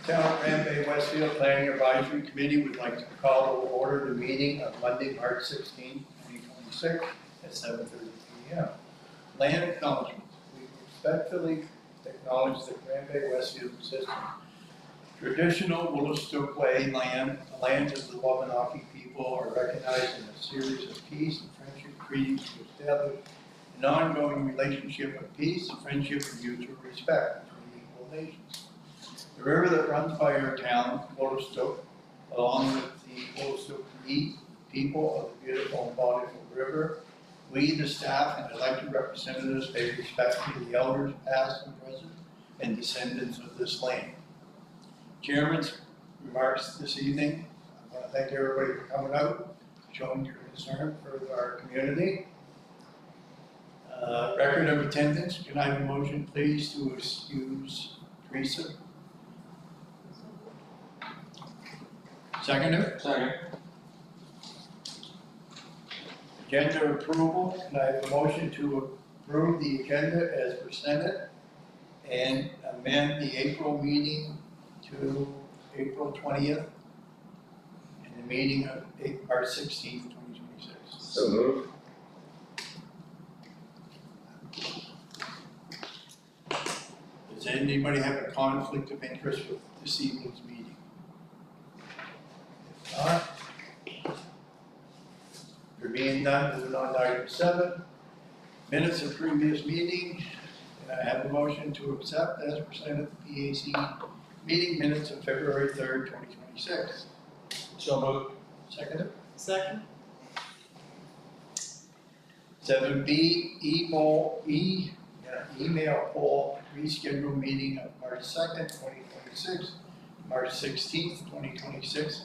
Town of Bay-Westfield Planning Advisory Committee would like to call to order the meeting of Monday, March 16, 2026 at 7:30 p.m. Land acknowledgements. We respectfully acknowledge the Bay-Westfield system. Traditional Woolastook Way land, the lands of the Wabanaki people, are recognized in a series of peace and friendship treaties to establish an ongoing relationship of peace, friendship, and mutual respect between equal nations. The river that runs by our town, Woolastook, along with the Woolastook people of the beautiful and bountiful river, we, the staff and elected representatives, pay respect to the elders, past and present, and descendants of this land. Chairman's remarks this evening. I want to thank everybody for coming out, showing your concern for our community. Record of attendance. Can I have a motion, please, to excuse Teresa? Seconder? Second. Agenda approval. Can I have a motion to approve the agenda as presented and amend the April meeting to April 20th and the meeting of March 16th, 2026? So moved. Does anybody have a conflict of interest with this evening's meeting? If not, there being none, moving on to item 7. Minutes of previous meeting. Can I have a motion to accept as presented the PAC meeting minutes of February 3rd, 2026? So moved. Seconded. Second. 7B, email poll reschedule meeting of March 2nd, 2026, March 16th, 2026.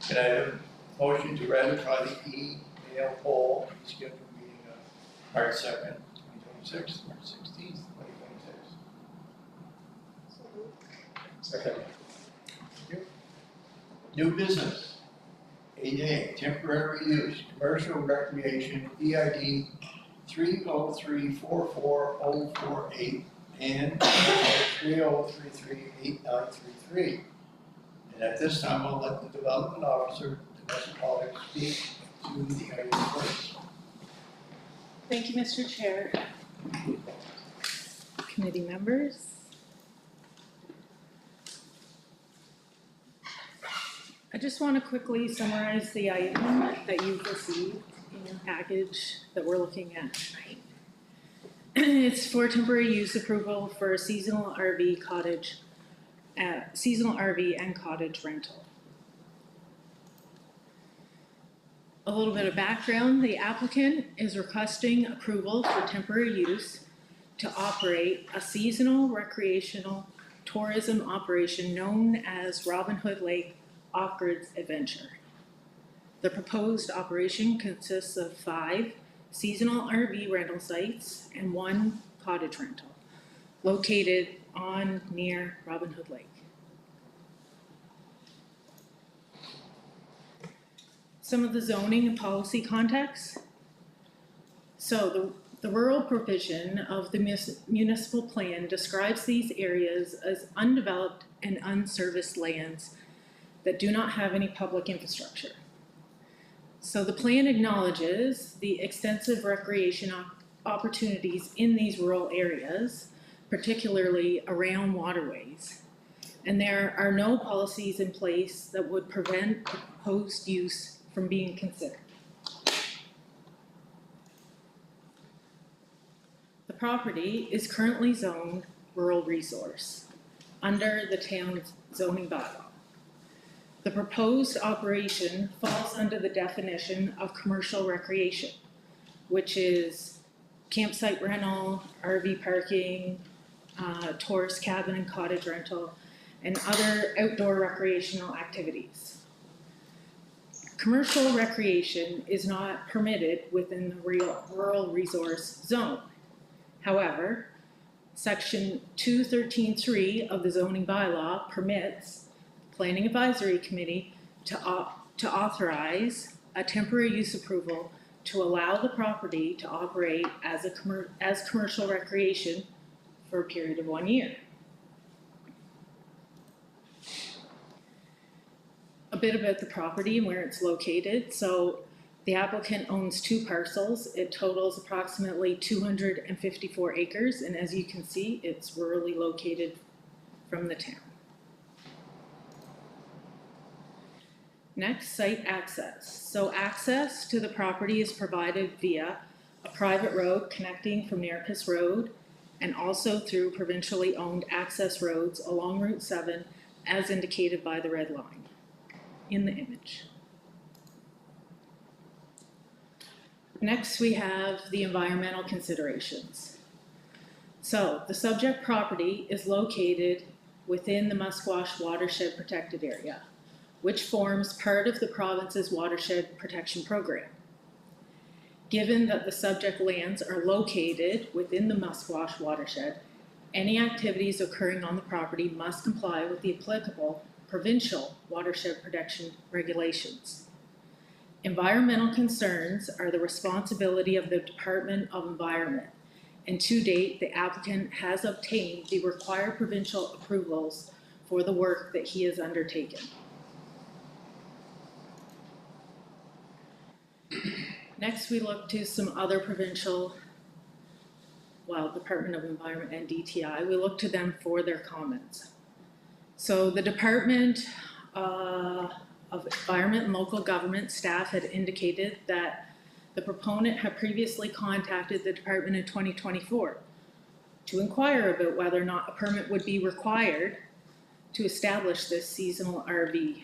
Can I have a motion to ratify the email poll reschedule meeting of March 2nd, 2026, March 16th, 2026? Second. Thank you. New business. 8A, temporary use, commercial recreation, EID 3034448 and 30338933. And at this time, I'll let the development officer, Vanessa Pollard, speak to the item first. Thank you, Mr. Chair. Committee members. I just want to quickly summarize the item that you've received in your package that we're looking at tonight. It's for temporary use approval for a seasonal RV and cottage rental. A little bit of background: the applicant is requesting approval for temporary use to operate a seasonal recreational tourism operation known as Robin Hood Lake Off-Grid Adventure. The proposed operation consists of 5 seasonal RV rental sites and 1 cottage rental located on near Robin Hood Lake. Some of the zoning and policy context. So the rural provision of the municipal plan describes these areas as undeveloped and unserviced lands that do not have any public infrastructure. So the plan acknowledges the extensive recreation opportunities in these rural areas, particularly around waterways. And there are no policies in place that would prevent the proposed use from being considered. The property is currently zoned rural resource under the town's zoning bylaw. The proposed operation falls under the definition of commercial recreation, which is campsite rental, RV parking, tourist cabin and cottage rental, and other outdoor recreational activities. Commercial recreation is not permitted within the rural resource zone. However, Section 213.3 of the zoning bylaw permits Planning Advisory Committee to authorize a temporary use approval to allow the property to operate as commercial recreation for a period of 1 year. bit about the property and where it's located. So the applicant owns 2 parcels. It totals approximately 254 acres, and as you can see, it's rurally located from the town. Next, site access. So access to the property is provided via a private road connecting from Nericus Road and also through provincially owned access roads along Route 7 as indicated by the red line in the image. Next, we have the environmental considerations. So the subject property is located within the Musquash Watershed Protected Area, which forms part of the province's watershed protection program. Given that the subject lands are located within the Musquash watershed, any activities occurring on the property must comply with the applicable provincial watershed protection regulations. Environmental concerns are the responsibility of the Department of Environment, and to date, the applicant has obtained the required provincial approvals for the work that he has undertaken. Next, we look to some other provincial, Department of Environment and DTI, we look to them for their comments. So the Department of Environment and Local Government staff had indicated that the proponent had previously contacted the department in 2024 to inquire about whether or not a permit would be required to establish this seasonal RV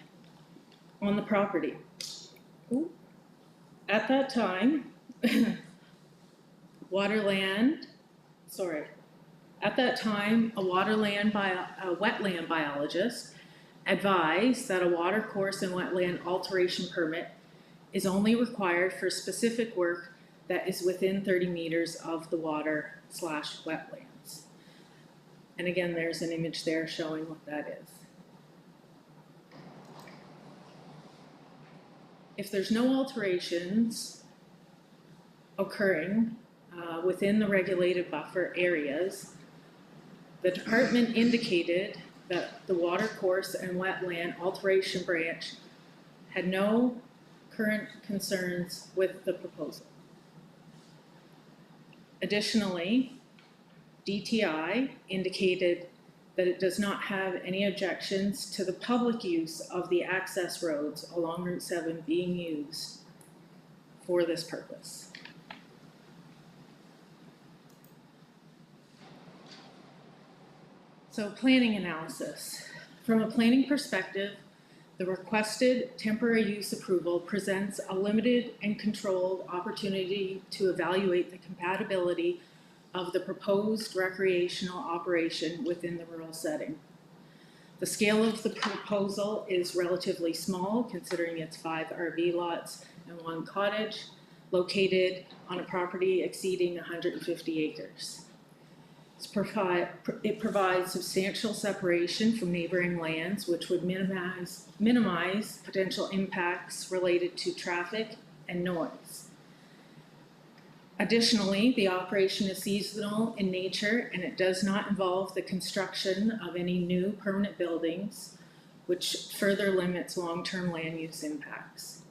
on the property. Ooh. At that time, a wetland biologist advised that a watercourse and wetland alteration permit is only required for specific work that is within 30 meters of the water/wetlands. And again, there's an image there showing what that is. If there's no alterations occurring within the regulated buffer areas, the department indicated that the watercourse and wetland alteration branch had no current concerns with the proposal. Additionally, DTI indicated that it does not have any objections to the public use of the access roads along Route 7 being used for this purpose. So planning analysis. From a planning perspective, the requested temporary use approval presents a limited and controlled opportunity to evaluate the compatibility of the proposed recreational operation within the rural setting. The scale of the proposal is relatively small, considering it's 5 RV lots and 1 cottage, located on a property exceeding 150 acres. It provides substantial separation from neighboring lands, which would minimize potential impacts related to traffic and noise. Additionally, the operation is seasonal in nature and it does not involve the construction of any new permanent buildings, which further limits long-term land use impacts.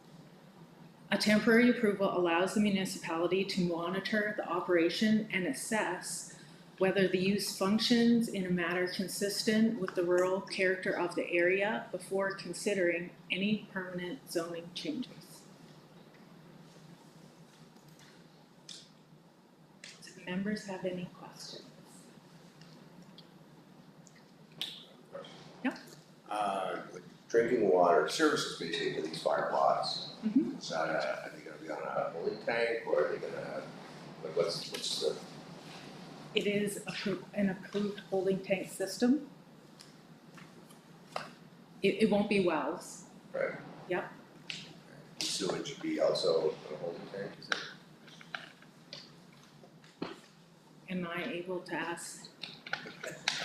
A temporary approval allows the municipality to monitor the operation and assess whether the use functions in a manner consistent with the rural character of the area before considering any permanent zoning changes. Do members have any questions? Yep. Drinking water services basically to these 5 lots. Mm-hmm. Is that are they going to be on a holding tank, or are they going to have, like, what's the? It is an approved holding tank system. It won't be wells. Right. Yep. Sewage would be also a holding tank, is it? Am I able to ask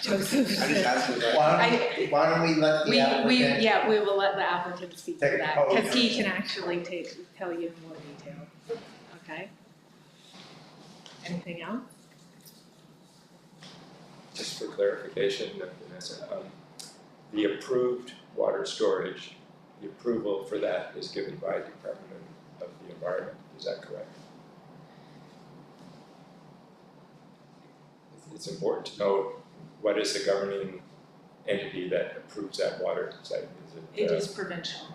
Joseph? I just asked you that. Why don't we let the applicant? Yeah, we will let the applicant speak to Take that, the podium. because he can actually tell you in more detail. Okay? Anything else? Just for clarification, Vanessa, the approved water storage the approval for that is given by Department of the Environment, is that correct? It's important to know what is the governing entity that approves that water site, It is provincial,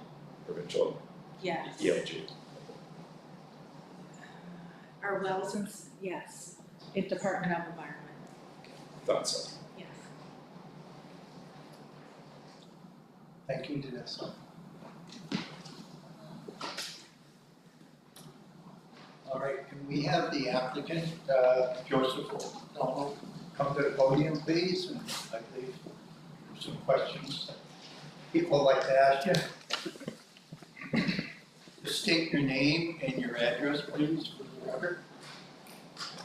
provincial yes. ELG? Our wells and, yes, in Department of Environment, Thought so. yes. Thank you, Dennis. All right, can we have the applicant, Joseph O'Donnell, come to the podium, please, and I believe some questions that people like to ask you. Just state your name and your address, please, for the record.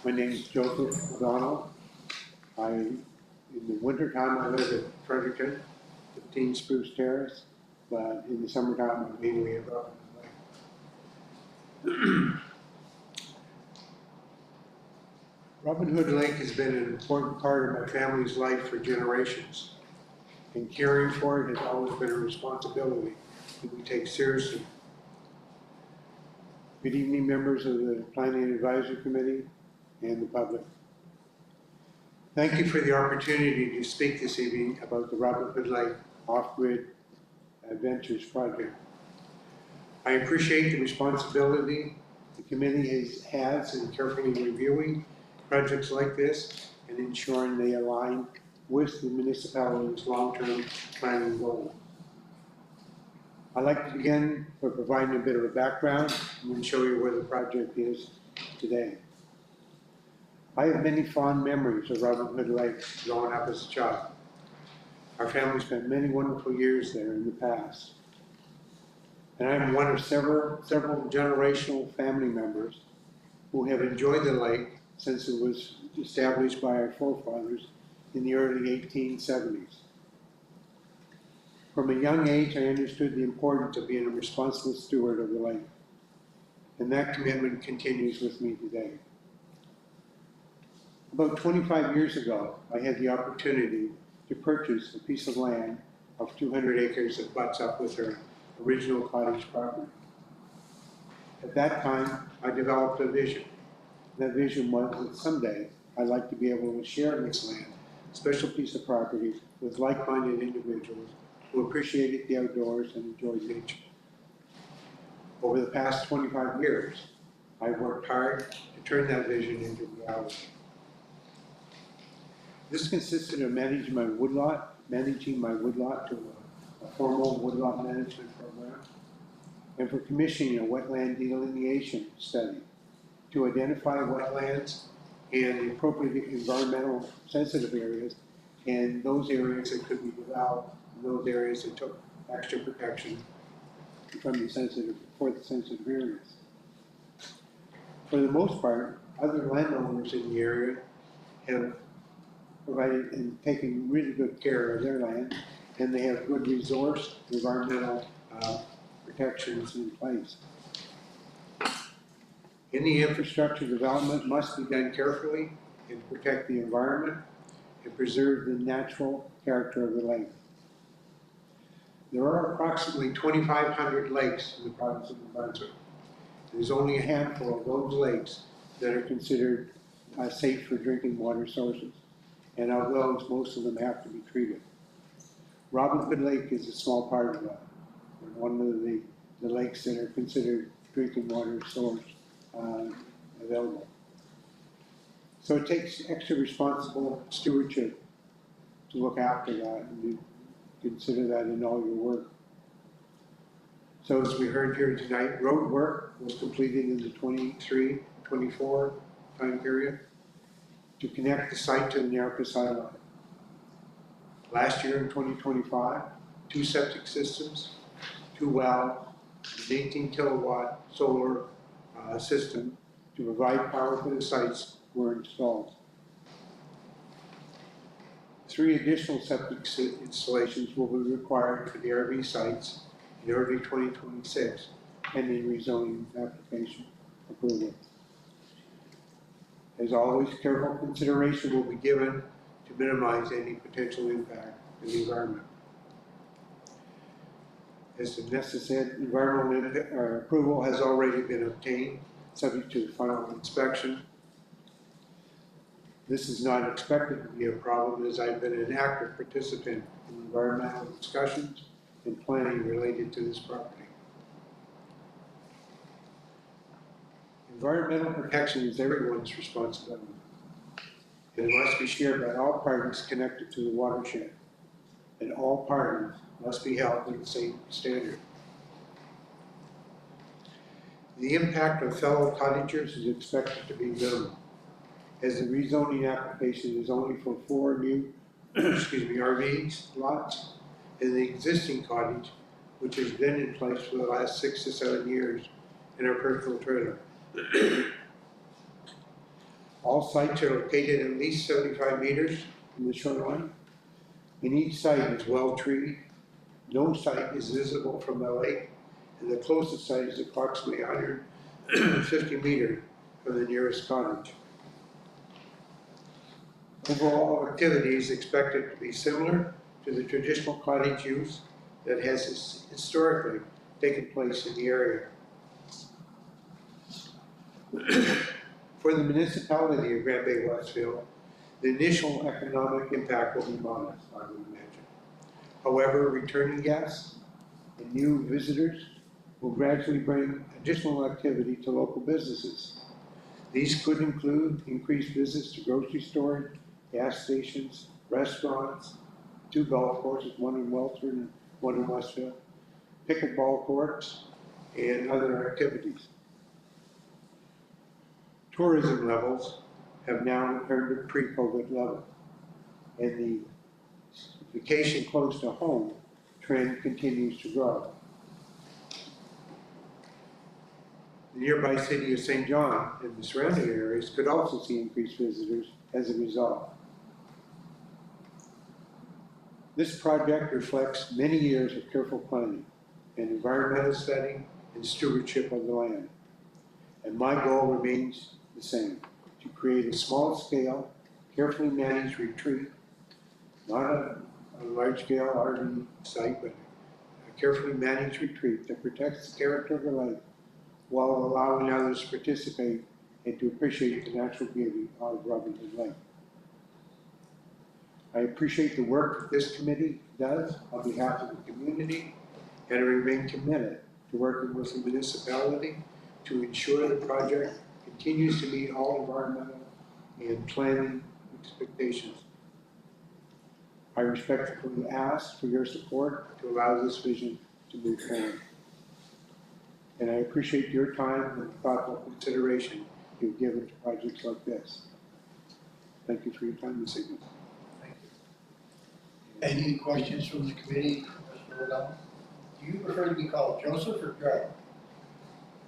My name is Joseph O'Donnell. In the wintertime, I live at Fredericton, 15 Spruce Terrace, but in the summertime, I'm mainly at Robin Hood Lake. Robin Hood Lake has been an important part of my family's life for generations, and caring for it has always been a responsibility that we take seriously. Good evening, members of the Planning Advisory Committee and the public. Thank you for the opportunity to speak this evening about the Robin Hood Lake Off-Grid Adventures project. I appreciate the responsibility the committee has in carefully reviewing projects like this and ensuring they align with the municipality's long-term planning goals. I'd like to begin by providing a bit of a background and then show you where the project is today. I have many fond memories of Robin Hood Lake growing up as a child. Our family spent many wonderful years there in the past. And I'm one of several generational family members who have enjoyed the lake since it was established by our forefathers in the early 1870s. From a young age, I understood the importance of being a responsible steward of the lake. And that commitment continues with me today. About 25 years ago, I had the opportunity to purchase a piece of land of 200 acres that butts up with our original cottage property. At that time, I developed a vision. That vision was that someday I'd like to be able to share this land, a special piece of property, with like-minded individuals who appreciated the outdoors and enjoyed nature. Over the past 25 years, I've worked hard to turn that vision into reality. This consisted of managing my woodlot to a formal woodlot management program, and for commissioning a wetland delineation study to identify wetlands and the appropriate environmental sensitive areas and those areas that could be developed, and those areas that took extra protection for the sensitive areas. For the most part, other landowners in the area have provided and taken really good care of their land, and they have good resource environmental protections in place. Any infrastructure development must be done carefully and protect the environment and preserve the natural character of the lake. There are approximately 2,500 lakes in the province of New Brunswick. There's only a handful of those lakes that are considered safe for drinking water sources. And of those, most of them have to be treated. Robin Hood Lake is a small part of that. One of the lakes that are considered drinking water source available. So it takes extra responsible stewardship to look after that and to consider that in all your work. So as we heard here tonight, road work was completed in the 23-24 time period to connect the site to the Niarka Island. Last year in 2025, 2 septic systems, 2 wells, an 18 kilowatt solar system to provide power for the sites were installed. 3 additional septic installations will be required for the RV sites in early 2026, pending rezoning application approval. As always, careful consideration will be given to minimize any potential impact to the environment. as the necessary environmental approval has already been obtained, subject to the final inspection. This is not expected to be a problem, as I've been an active participant in environmental discussions and planning related to this property. Environmental protection is everyone's responsibility, and it must be shared by all parties connected to the watershed, and all parties must be held to the same standard. The impact on fellow cottagers is expected to be minimal, as the rezoning application is only for 4 new RV lots, and the existing cottage, which has been in place for the last 6 to 7 years, in our personal trailer. All sites are located at least 75 meters from the shoreline, and each site is well treated. No site is visible from the lake, and the closest site is approximately 150 meters from the nearest cottage. Overall activity is expected to be similar to the traditional cottage use that has historically taken place in the area. For the municipality of Grand Bay-Westfield, the initial economic impact will be modest, I would imagine. However, returning guests and new visitors will gradually bring additional activity to local businesses. These could include increased visits to grocery stores, gas stations, restaurants, 2 golf courses, one in Welter and one in Westfield, pickleball courts, and other activities. Tourism levels have now returned to pre-COVID level, and the vacation close to home trend continues to grow. The nearby city of St. John and the surrounding areas could also see increased visitors as a result. This project reflects many years of careful planning and environmental study and stewardship of the land. And my goal remains the same, to create a small-scale, carefully managed retreat, not a large-scale RV site, but a carefully managed retreat that protects the character of the lake while allowing others to participate and to appreciate the natural beauty of Robinson Lake. I appreciate the work that this committee does on behalf of the community, and I remain committed to working with the municipality to ensure the project continues to meet all environmental and planning expectations. I respectfully ask for your support to allow this vision to move forward. And I appreciate your time and thoughtful consideration you've given to projects like this. Thank you for your time this evening. Thank you. Any questions from the committee, Mr. O'Donnell? Do you prefer to be called Joseph or Joe?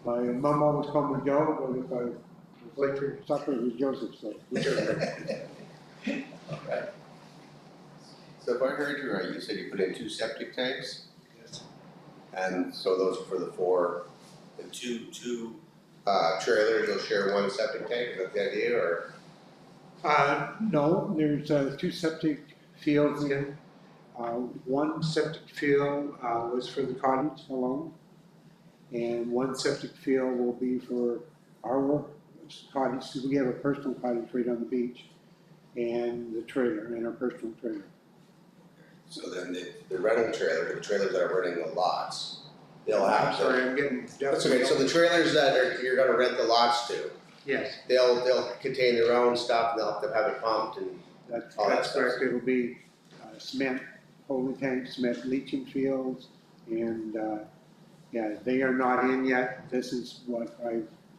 My mom always called me Joe, but if I was late for supper, it was Joseph, so whichever. Okay. So if I heard you right, you said you put in 2 septic tanks, Yes. and so those are for the 4, the two trailers will share 1 septic tank, is that the idea, or? No, there's 2 septic fields in. One septic field was for the cottage alone, and 1 septic field will be for our cottage, because we have a personal cottage right on the beach, and the trailer, and our personal trailer. So then the rental trailer, the trailers that are renting the lots, they'll have I'm sorry, I'm getting. That's okay, so the trailers that you're gonna rent the lots to, Yes, they'll contain their own stuff, they'll have to have it pumped and that's all that correct. stuff. It'll be cement holding tanks, cement leaching fields, and yeah, they are not in yet. This is what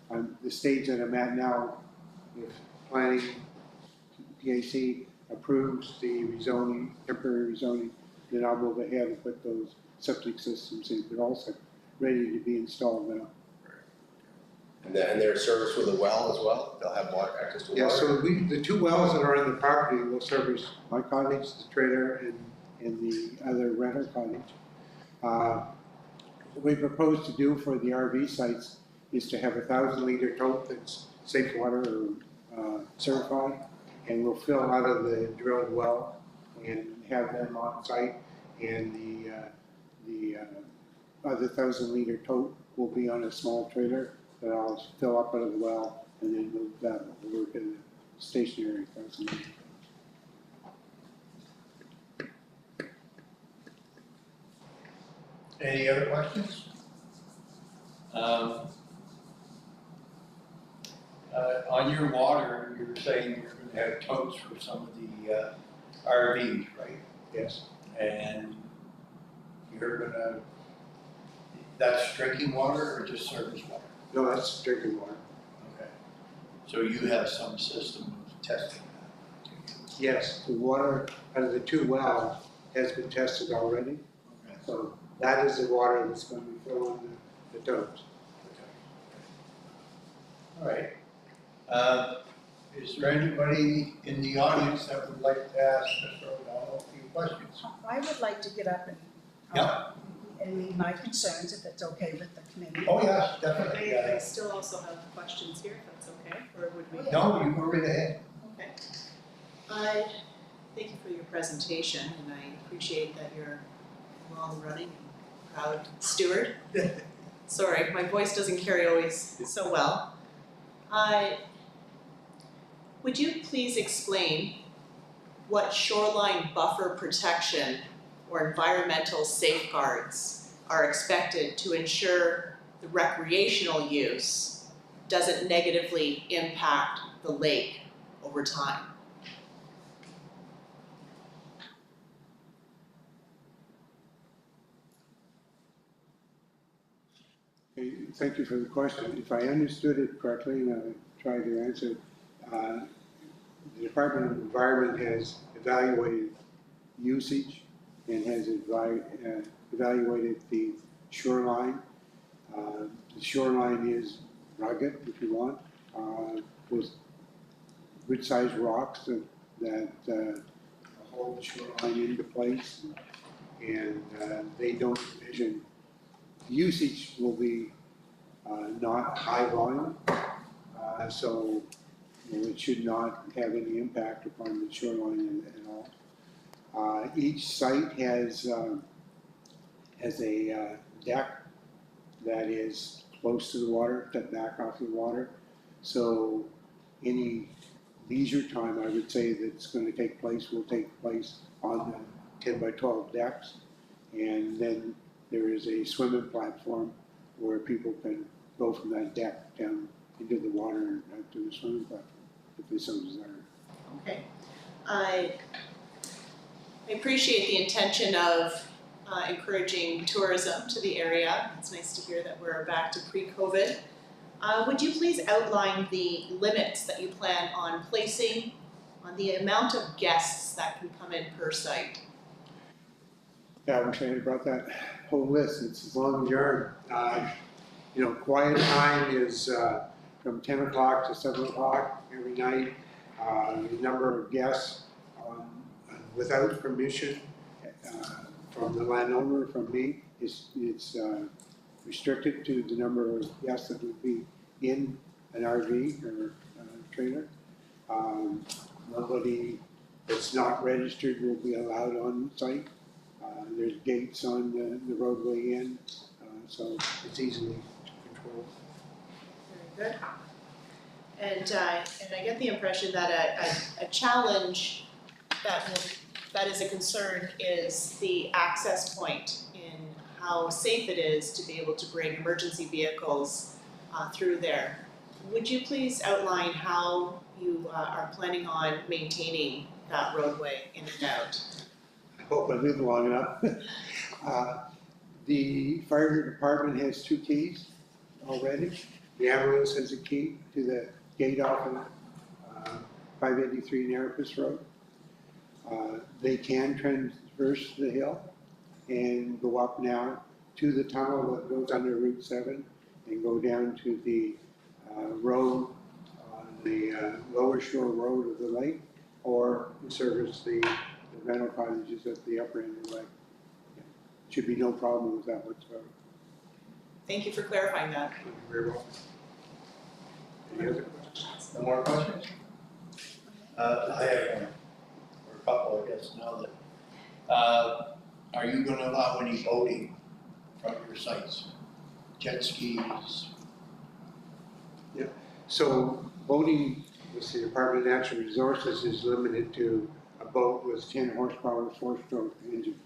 I'm the stage that I'm at now. If planning, PAC approves the rezoning, temporary rezoning, then I'll move ahead and put those septic systems in. They're also ready to be installed now. And they're serviced with a well as well, they'll have water, access to water? Yeah, so the 2 wells that are on the property will service my cottage, the trailer, and the other rental cottage. What we propose to do for the RV sites is to have a 1,000-liter tote that's safe water certified, and we'll fill out of the drilled well and have them on site, and the other 1,000-liter tote will be on a small trailer that I'll fill up out of the well and then move that over to the stationary 1,000-liter. Any other questions? On your water, you were saying you're gonna have totes for some of the RVs, right? Yes. And you're gonna, that's drinking water or just surface water? No, that's drinking water. Okay. So you have some system of testing that? Yes, the water out of the 2 wells has been tested already. Okay. So that is the water that's going to be filling the totes. All right. Is there anybody in the audience that would like to ask Mr. O'Donnell a few questions? I would like to get up and, and leave my concerns, if it's okay with the committee. Oh, yes, definitely. I still also have questions here, if that's okay, or would we? No, you go right ahead. Okay. Thank you for your presentation, and I appreciate that you're long-running and proud steward. Sorry, my voice doesn't carry always so well. Would you please explain what shoreline buffer protection or environmental safeguards are expected to ensure the recreational use doesn't negatively impact the lake over time? Okay, thank you for the question. If I understood it correctly, and I tried to answer, the Department of Environment has evaluated usage and has evaluated the shoreline. The shoreline is rugged, if you want, with good-sized rocks that hold the shoreline into place, and they don't envision usage will be not high volume, so it should not have any impact upon the shoreline at all. Each site has a deck that is close to the water, that back off the water. So any leisure time, I would say, that's going to take place will take place on the 10 by 12 decks, and then there is a swimming platform where people can go from that deck down into the water and out to the swimming platform, if they so desire. Okay. I appreciate the intention of encouraging tourism to the area. It's nice to hear that we're back to pre-COVID. Would you please outline the limits that you plan on placing on the amount of guests that can come in per site? Yeah, I wish I had brought that whole list. It's as long as your quiet time is from 10 o'clock to 7 o'clock every night. The number of guests without permission from the landowner, from me, it's restricted to the number of guests that would be in an RV or trailer. Nobody that's not registered will be allowed on site. There's gates on the roadway in, so it's easily controlled. Very good. And I get the impression that a challenge that is a concern is the access point in how safe it is to be able to bring emergency vehicles through there. Would you please outline how you are planning on maintaining that roadway in and out? I hope I live long enough. The fire department has 2 keys already. The ambulance has a key to the gate off of 583 Narrapus Road. They can traverse the hill and go up now to the tunnel that goes under Route 7 and go down to the road on the lower shore road of the lake, or service the rental cottages at the upper end of the lake. Should be no problem with that whatsoever. Thank you for clarifying that. Thank you very well. Any other questions? No more questions? I have one, or a couple, I guess, now that, are you gonna allow any boating from your sites? Jet skis? So boating with the Department of Natural Resources is limited to a boat with 10 horsepower, 4-stroke engine.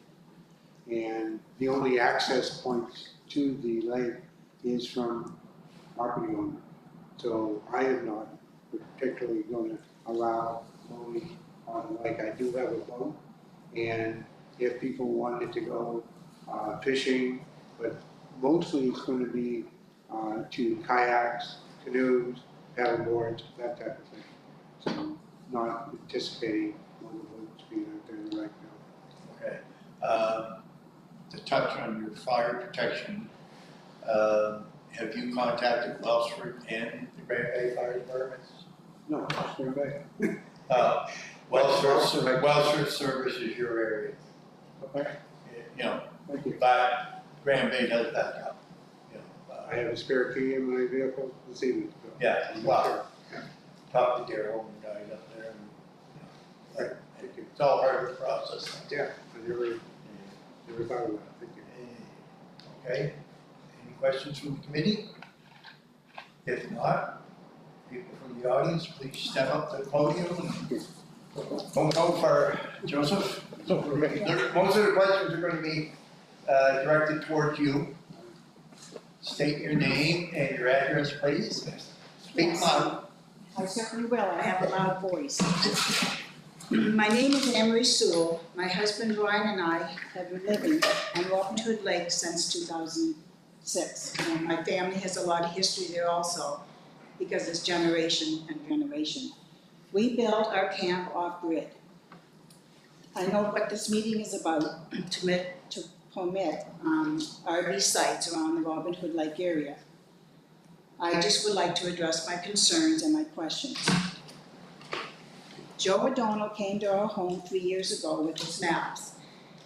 And the only access points to the lake is from property owner. So I am not particularly going to allow boating on the lake. I do have a boat, and if people wanted to go fishing, but mostly it's going to be to kayaks, canoes, paddle boards, that type of thing. So not anticipating motorboats being out there right now. Okay. To touch on your fire protection, have you contacted Wellsford and the Grand Bay Fire Departments? No, stand back. Wellsford services your area. Okay, You know, thank you. but Grand Bay does back up. You know, I have a spare key in my vehicle this evening. So yeah, well, talk to Daryl and guys up there, and you know, thank you. it's all part of the process. Yeah, I never thought about it. Thank you. Okay, any questions from the committee? If not, people from the audience, please step up to the podium. Don't go far, Joseph. Most of the questions are going to be directed towards you. State your name and your address, please. Speak Yes. loud. I certainly will, I have a loud voice. My name is Emery Sewell. My husband Ryan and I have been living on Robin Hood Lake since 2006. And my family has a lot of history there also, because it's generation and generation. We built our camp off-grid. I know what this meeting is about, to permit RV sites around the Robin Hood Lake area. I just would like to address my concerns and my questions. Joe O'Donnell came to our home 3 years ago with his maps,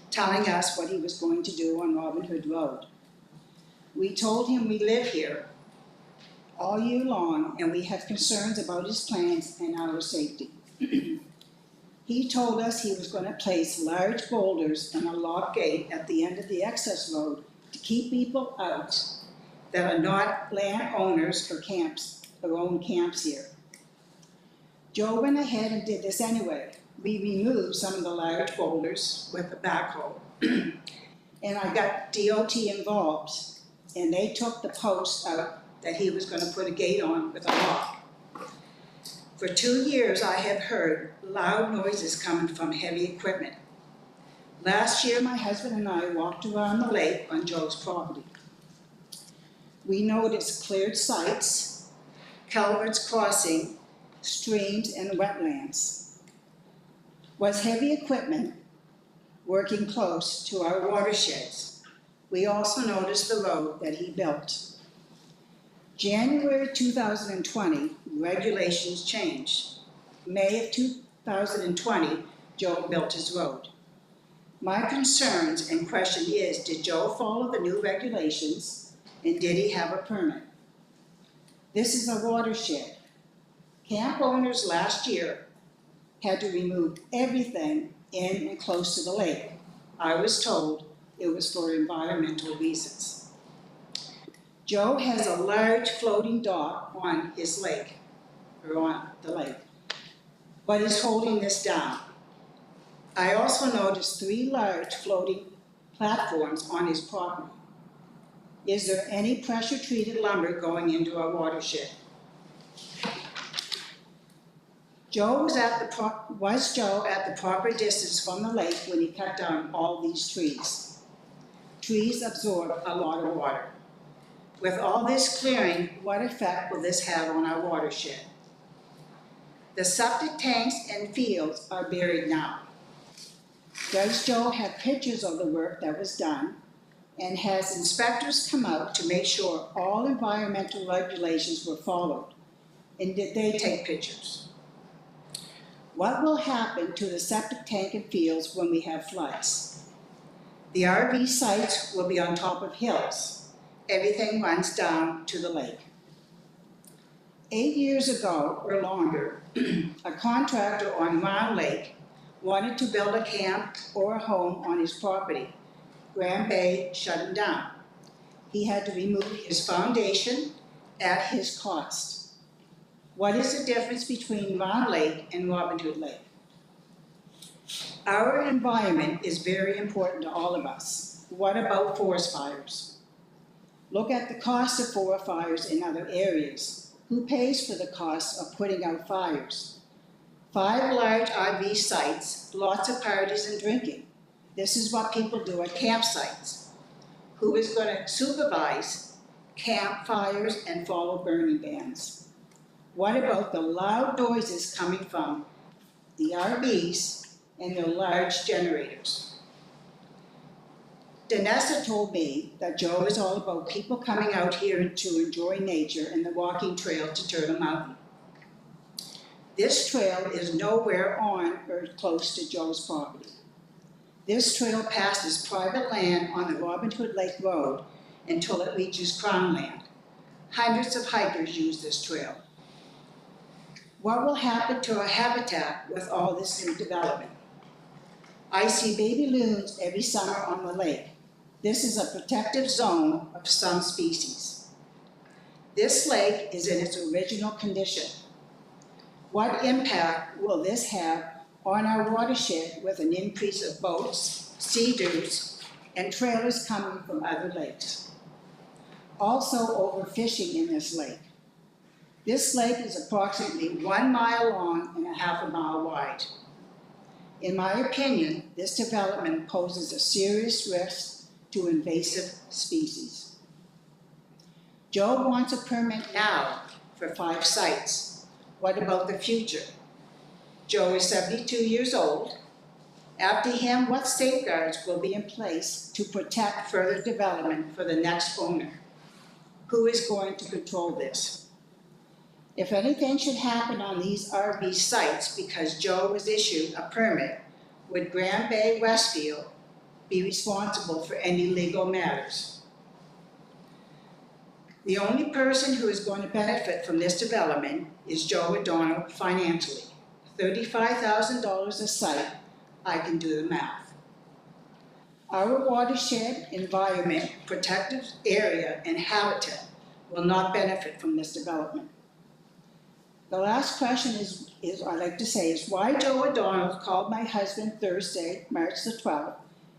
telling us what he was going to do on Robin Hood Road. We told him we live here all year long and we have concerns about his plans and our safety. He told us he was going to place large boulders and a lock gate at the end of the access road to keep people out that are not landowners or own camps here. Joe went ahead and did this anyway. We removed some of the large boulders with a backhoe. And I got DOT involved, and they took the post out that he was going to put a gate on with a lock. For 2 years, I have heard loud noises coming from heavy equipment. Last year, my husband and I walked around the lake on Joe's property. We noticed cleared sites, culverts crossing, streams, and wetlands. Was heavy equipment working close to our watersheds? We also noticed the road that he built. January 2020, regulations changed. May of 2020, Joe built his road. My concerns and question is, did Joe follow the new regulations and did he have a permit? This is a watershed. Camp owners last year had to remove everything in and close to the lake. I was told it was for environmental reasons. Joe has a large floating dock on his lake, or on the lake, but is holding this down. I also noticed 3 large floating platforms on his property. Is there any pressure-treated lumber going into our watershed? Was Joe at the proper distance from the lake when he cut down all these trees? Trees absorb a lot of water. With all this clearing, what effect will this have on our watershed? The septic tanks and fields are buried now. Does Joe have pictures of the work that was done? And has inspectors come out to make sure all environmental regulations were followed? And did they take pictures? What will happen to the septic tank and fields when we have floods? The RV sites will be on top of hills. Everything runs down to the lake. 8 years ago or longer, a contractor on Round Lake wanted to build a camp or a home on his property. Grand Bay shut him down. he had to remove his foundation at his cost. What is the difference between Round Lake and Robin Hood Lake? Our environment is very important to all of us. What about forest fires? Look at the cost of forest fires in other areas. Who pays for the cost of putting out fires? 5 large RV sites, lots of parties and drinking. This is what people do at campsites. Who is going to supervise campfires and follow burning bans? What about the loud noises coming from the RVs and their large generators? Danessa told me that Joe is all about people coming out here to enjoy nature and the walking trail to Turtle Mountain. This trail is nowhere on or close to Joe's property. This trail passes private land on the Robin Hood Lake Road until it reaches Crown Land. Hundreds of hikers use this trail. What will happen to our habitat with all this new development? I see baby loons every summer on the lake. This is a protective zone of some species. This lake is in its original condition. What impact will this have on our watershed with an increase of boats, sea-doos, and trailers coming from other lakes? Also overfishing in this lake. This lake is approximately 1 mile long and a half a mile wide. In my opinion, this development poses a serious risk to invasive species. Joe wants a permit now for 5 sites. What about the future? Joe is 72 years old. After him, what safeguards will be in place to protect further development for the next owner? Who is going to control this? If anything should happen on these RV sites because Joe was issued a permit, would Grand Bay-Westfield be responsible for any legal matters? The only person who is going to benefit from this development is Joe O'Donnell financially. $35,000 a site, I can do the math. Our watershed, environment, protected area, and habitat will not benefit from this development. The last question is I'd like to say is why Joe O'Donnell called my husband Thursday, March the 12th,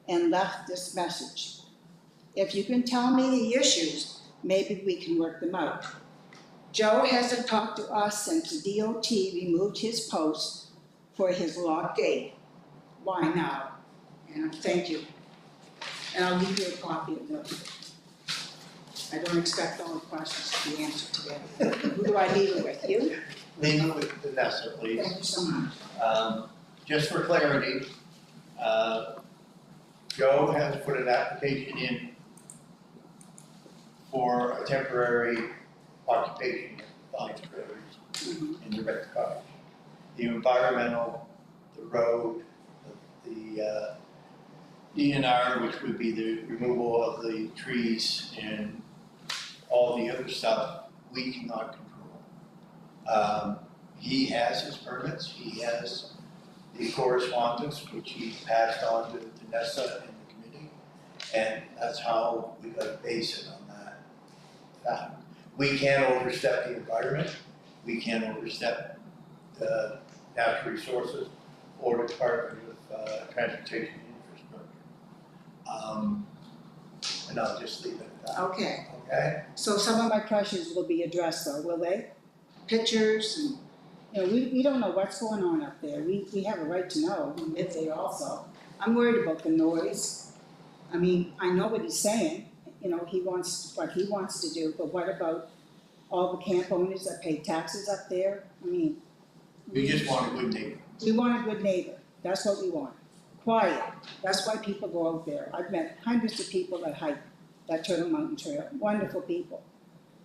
and left this message. If you can tell me the issues, maybe we can work them out. Joe hasn't talked to us since the DOT removed his post for his locked gate. Why now? And thank you. And I'll leave you a copy of those. I don't expect all the questions to be answered today. Who do I leave it with? You? Leave it with Vanessa, please. Thank you so much. Just for clarity, Joe has put an application in for a temporary occupation of 5 trailers in the Red Cottage. The environmental, the road, the DNR, which would be the removal of the trees and all the other stuff, we cannot control. He has his permits, he has the correspondence, which he passed on to Vanessa and the committee, and that's how we got to base it on that. We can't overstep the environment, we can't overstep the natural resources or Department of Transportation Infrastructure. And I'll just leave it at that. Okay. Okay? So some of my questions will be addressed though, will they? Pictures and, you know, we don't know what's going on up there. We have a right to know, we live there also. I'm worried about the noise. I mean, I know what he's saying, you know, he wants what he wants to do, but what about all the camp owners that pay taxes up there? I mean. We just want a good neighbor. We want a good neighbor, that's what we want. Quiet, that's why people go out there. I've met hundreds of people that hike that Turtle Mountain Trail, wonderful people.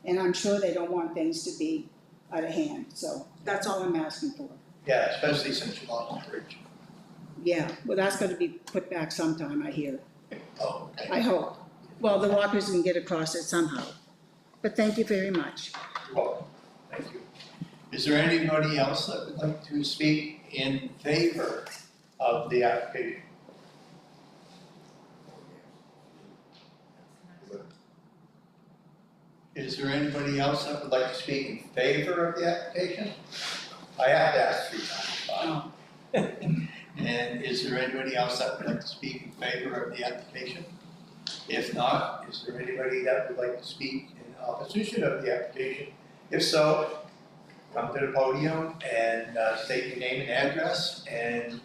And I'm sure they don't want things to be out of hand, so that's all I'm asking for. Yeah, especially since you lost the bridge. Yeah, well, that's gonna be put back sometime, I hear. Oh, okay. I hope. Well, the walkers can get across it somehow. But thank you very much. You're welcome. Thank you. Is there anybody else that would like to speak in favor of the application? is there anybody else that would like to speak in favor of the application? I have to ask 3 times, Bob. And is there anybody else that would like to speak in favor of the application? If not, is there anybody that would like to speak in opposition of the application? If so, come to the podium and state your name and address and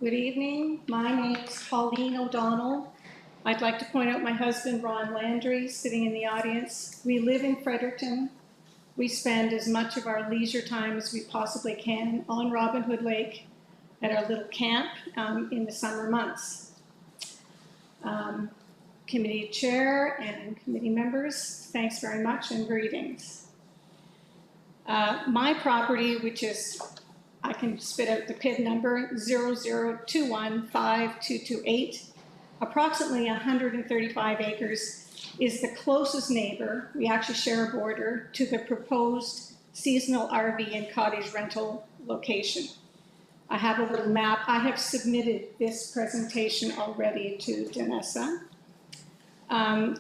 Good evening, my name is Pauline O'Donnell. I'd like to point out my husband, Ron Landry, sitting in the audience. We live in Fredericton. We spend as much of our leisure time as we possibly can on Robin Hood Lake at our little camp in the summer months. Committee chair and committee members, thanks very much and greetings. My property, which is, I can spit out the PID number 00215228, approximately 135 acres, is the closest neighbor, we actually share a border, to the proposed seasonal RV and cottage rental location. I have a little map. I have submitted this presentation already to Danessa.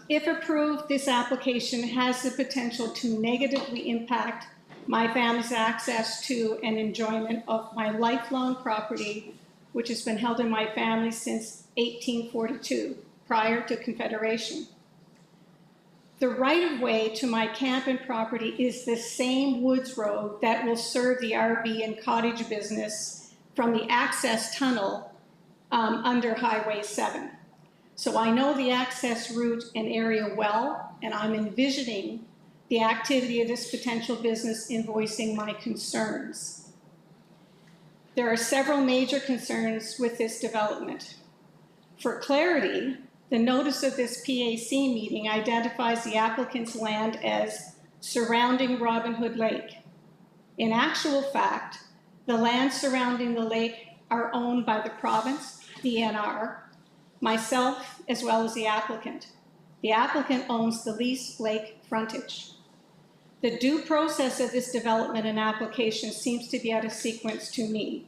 If approved, this application has the potential to negatively impact my family's access to and enjoyment of my lifelong property, which has been held in my family since 1842, prior to Confederation. The right-of-way to my camp and property is the same woods road that will serve the RV and cottage business from the access tunnel under Highway 7. So I know the access route and area well, and I'm envisioning the activity of this potential business in voicing my concerns. There are several major concerns with this development. For clarity, the notice of this PAC meeting identifies the applicant's land as surrounding Robin Hood Lake. In actual fact, the lands surrounding the lake are owned by the province, DNR, myself, as well as the applicant. The applicant owns the leased lake frontage. The due process of this development and application seems to be out of sequence to me.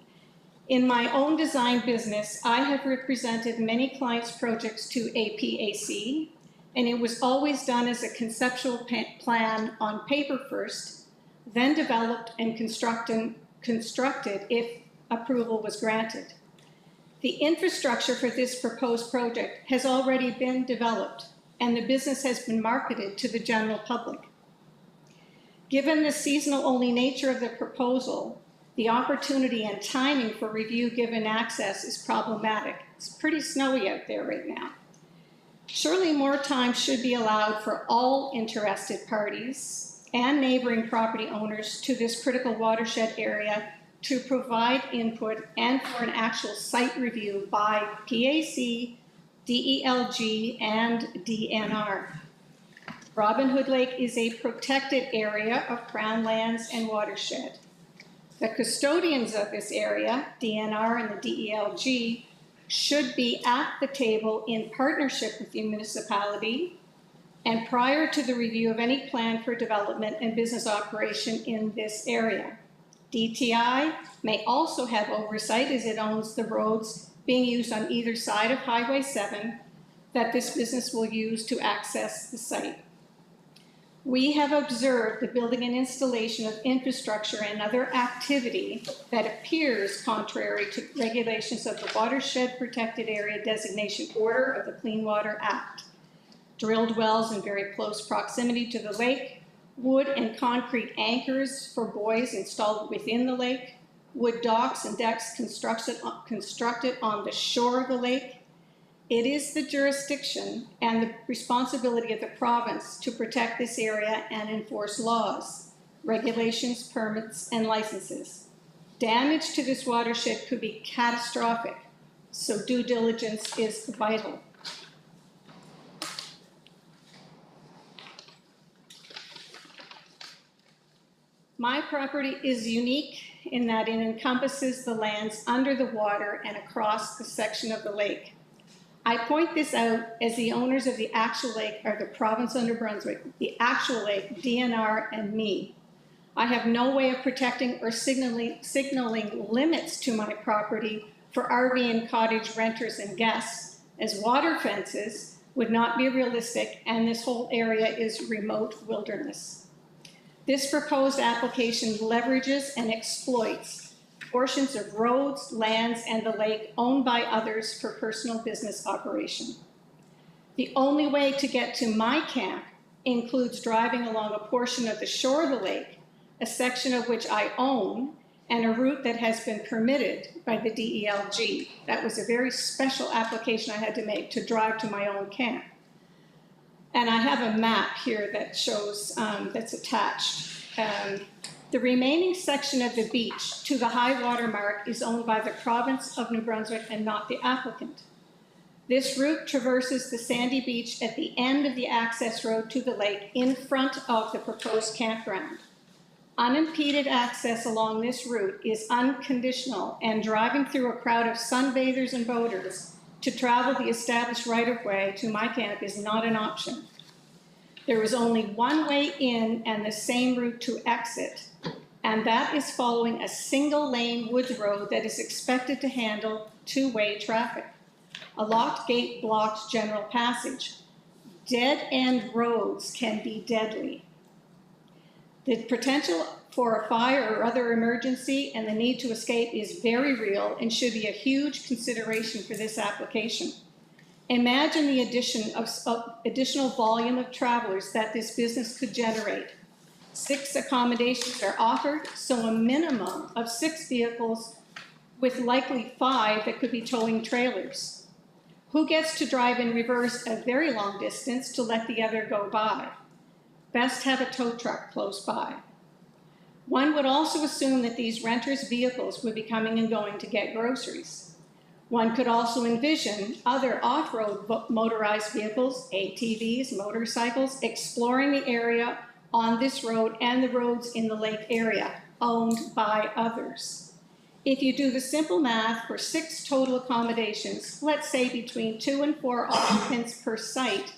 In my own design business, I have represented many clients' projects to a PAC, and it was always done as a conceptual plan on paper first, then developed and constructed if approval was granted. The infrastructure for this proposed project has already been developed, and the business has been marketed to the general public. Given the seasonal-only nature of the proposal, the opportunity and timing for review given access is problematic. It's pretty snowy out there right now. Surely more time should be allowed for all interested parties and neighboring property owners to this critical watershed area to provide input and for an actual site review by PAC, DELG, and DNR. Robin Hood Lake is a protected area of Crown lands and watershed. The custodians of this area, DNR and the DELG, should be at the table in partnership with the municipality and prior to the review of any plan for development and business operation in this area. DTI may also have oversight as it owns the roads being used on either side of Highway 7 that this business will use to access the site. We have observed the building and installation of infrastructure and other activity that appears contrary to regulations of the Watershed Protected Area Designation Order of the Clean Water Act. Drilled wells in very close proximity to the lake, wood and concrete anchors for buoys installed within the lake, wood docks and decks constructed on the shore of the lake. It is the jurisdiction and the responsibility of the province to protect this area and enforce laws, regulations, permits, and licenses. Damage to this watershed could be catastrophic, so due diligence is vital. My property is unique in that it encompasses the lands under the water and across the section of the lake. I point this out as the owners of the actual lake are the province of New Brunswick, the actual lake, DNR, and me. I have no way of protecting or signaling limits to my property for RV and cottage renters and guests, as water fences would not be realistic, and this whole area is remote wilderness. This proposed application leverages and exploits portions of roads, lands, and the lake owned by others for personal business operation. The only way to get to my camp includes driving along a portion of the shore of the lake, a section of which I own, and a route that has been permitted by the DELG. That was a very special application I had to make to drive to my own camp. And I have a map here that shows, that's attached. The remaining section of the beach to the high water mark is owned by the province of New Brunswick and not the applicant. This route traverses the sandy beach at the end of the access road to the lake in front of the proposed campground. Unimpeded access along this route is unconditional, and driving through a crowd of sunbathers and boaters to travel the established right-of-way to my camp is not an option. There is only one way in and the same route to exit, and that is following a single-lane woods road that is expected to handle two-way traffic. A locked gate blocks general passage. Dead-end roads can be deadly. The potential for a fire or other emergency and the need to escape is very real and should be a huge consideration for this application. Imagine the additional volume of travelers that this business could generate. 6 accommodations are offered, so a minimum of 6 vehicles with likely 5 that could be towing trailers. Who gets to drive in reverse a very long distance to let the other go by? Best have a tow truck close by. One would also assume that these renters' vehicles would be coming and going to get groceries. One could also envision other off-road motorized vehicles, ATVs, motorcycles, exploring the area on this road and the roads in the lake area, owned by others. If you do the simple math for 6 total accommodations, let's say between 2 and 4 occupants per site,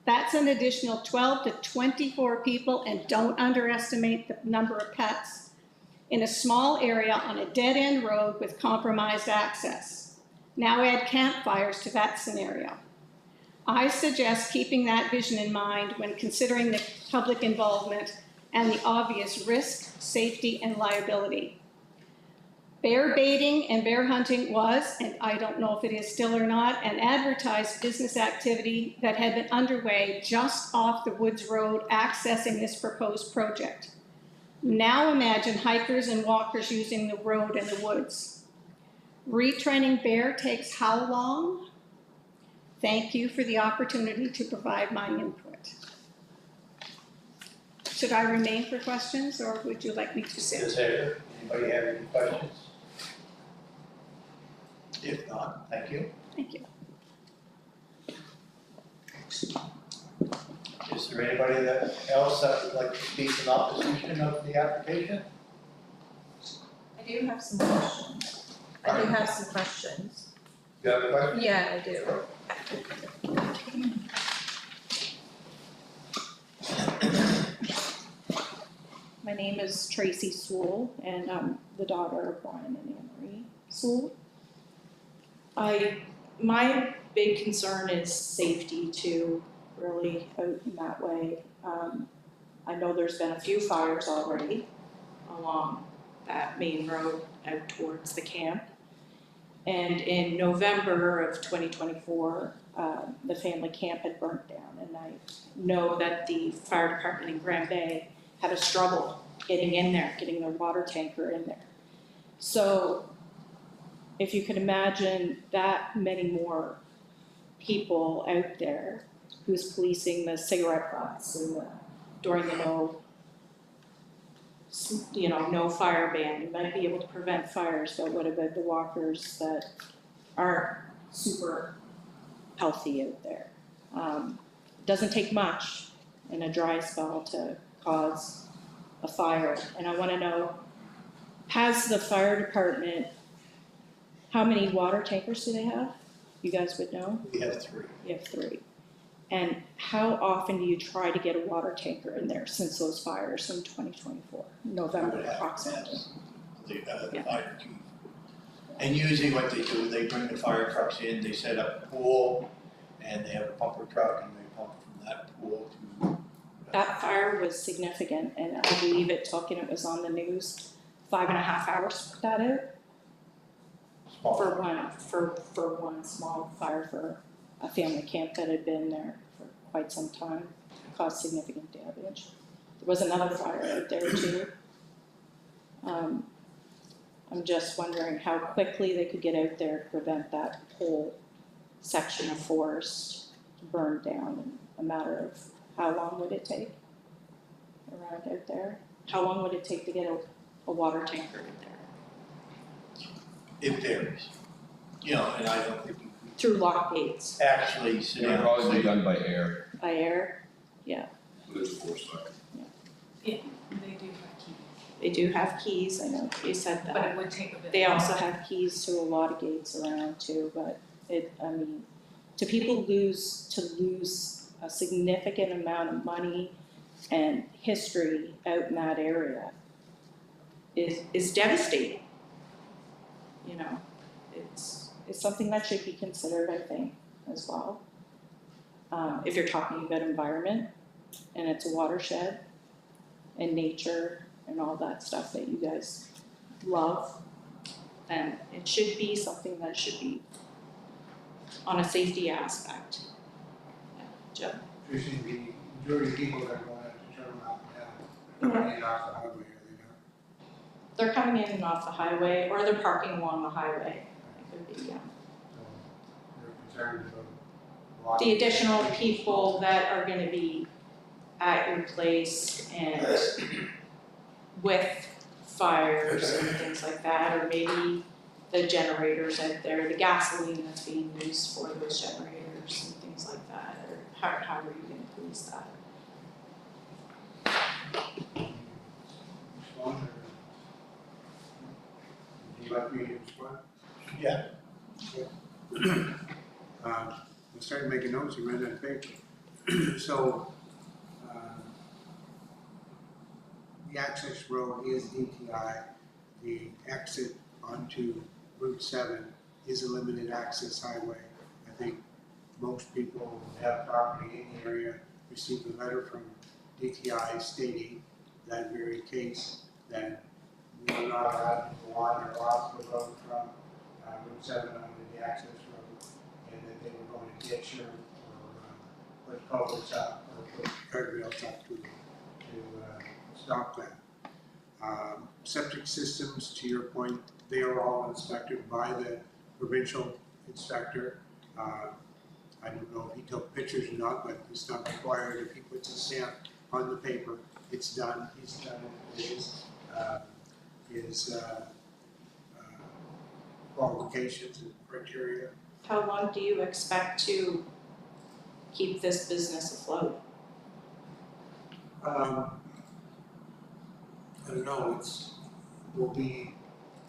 that's an additional 12 to 24 people, and don't underestimate the number of pets, in a small area on a dead-end road with compromised access. Now add campfires to that scenario. I suggest keeping that vision in mind when considering the public involvement and the obvious risk, safety, and liability. Bear baiting and bear hunting was, and I don't know if it is still or not, an advertised business activity that had been underway just off the Woods Road accessing this proposed project. Now imagine hikers and walkers using the road and the woods. Retraining bear takes how long? Thank you for the opportunity to provide my input. Should I remain for questions, or would you like me to sit? Ms. Hager, anybody have any questions? If not, thank you. Thank you. Is there anybody else that would like to speak in opposition of the application? I do have some questions. You have a question? Yeah, I do. My name is Tracy Sewell, and I'm the daughter of Brian and Anne Marie Sewell. My big concern is safety too, really, out in that way. I know there's been a few fires already along that main road out towards the camp. And in November of 2024, the family camp had burnt down, and I know that the fire department in Grand Bay had a struggle getting in there, getting their water tanker in there. So if you could imagine that many more people out there who's policing the cigarette butts and during the no fire ban, you might be able to prevent fires, but what about the walkers that aren't super healthy out there? Doesn't take much in a dry spell to cause a fire, and I want to know, has the fire department, how many water tankers do they have? You guys would know? We have 3. You have 3. And how often do you try to get a water tanker in there since those fires in 2024, November approximately? The fire chief. And usually what they do, they bring the fire trucks in, they set up a pool, and they have a pumper truck, and they pump from that pool to. That fire was significant, and I believe it took, and it was on the news, 5.5 hours to put that out. For one small fire for a family camp that had been there for quite some time, it caused significant damage. There was another fire out there too. I'm just wondering how quickly they could get out there to prevent that whole section of forest to burn down in a matter of how long would it take around out there? How long would it take to get a water tanker out there? It varies. You know, and I don't think we Through lock gates, actually sit It'll down probably and be say, done by air. by air, There's a force fire. They do have keys, they do have keys, I know, they said but that. it would take a bit. They also have keys to a lot of gates around too, but to people lose a significant amount of money and history out in that area is devastating. You know, it's something that should be considered, I think, as well. If you're talking about environment and it's a watershed and nature and all that stuff that you guys love, then it should be something that should be on a safety aspect. Yeah, Joe? Usually the majority of people that are going out to turn around now, they're running off the highway, are they not? They're coming in and off the highway, or they're parking along the highway. It could be, yeah. So they're concerned about. The additional people that are gonna be at your place and with fires and things like that, or maybe the generators out there, the gasoline that's being used for those generators and things like that, or how are you gonna police that? Respond or? Would you like me to respond? yeah, We started making notes, we ran out of paper. So, the access road is DTI. The exit onto Route 7 is a limited access highway. I think most people who have property in the area received a letter from DTI stating that very case, that we are not allowed to go on or off the road from Route 7 onto the access road, and that they were going to ditch or put culverts up or put guardrails up to stop that. Septic systems, to your point, they are all inspected by the provincial inspector. I don't know if he took pictures or not, but it's not required. If he puts a stamp on the paper, it's done. He's done his qualifications and criteria. How long do you expect to keep this business afloat? I don't know, will be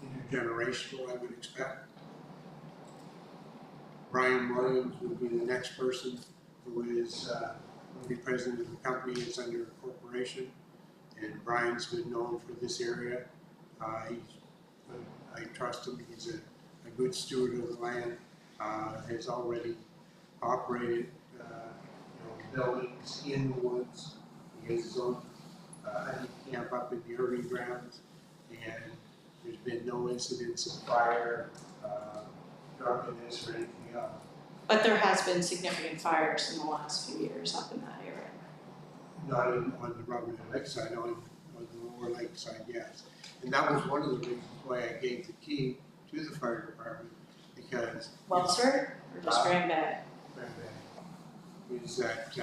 intergenerational, I would expect. Brian Williams would be the next person who will be president of the company. It's under a corporation, and Brian's been known for this area. I trust him. He's a good steward of the land. Has already operated, buildings in the woods. He has his own hunting camp up in the Irving grounds, and there's been no incidents of fire, drunkenness, or anything else. But there has been significant fires in the last few years up in that area. Not on the Rubberneck Lake side, on the lower lake side, yes. And that was one of the reasons why I gave the key to the fire department, because. Wellsford or just Grand Bay? Grand Bay. Is that,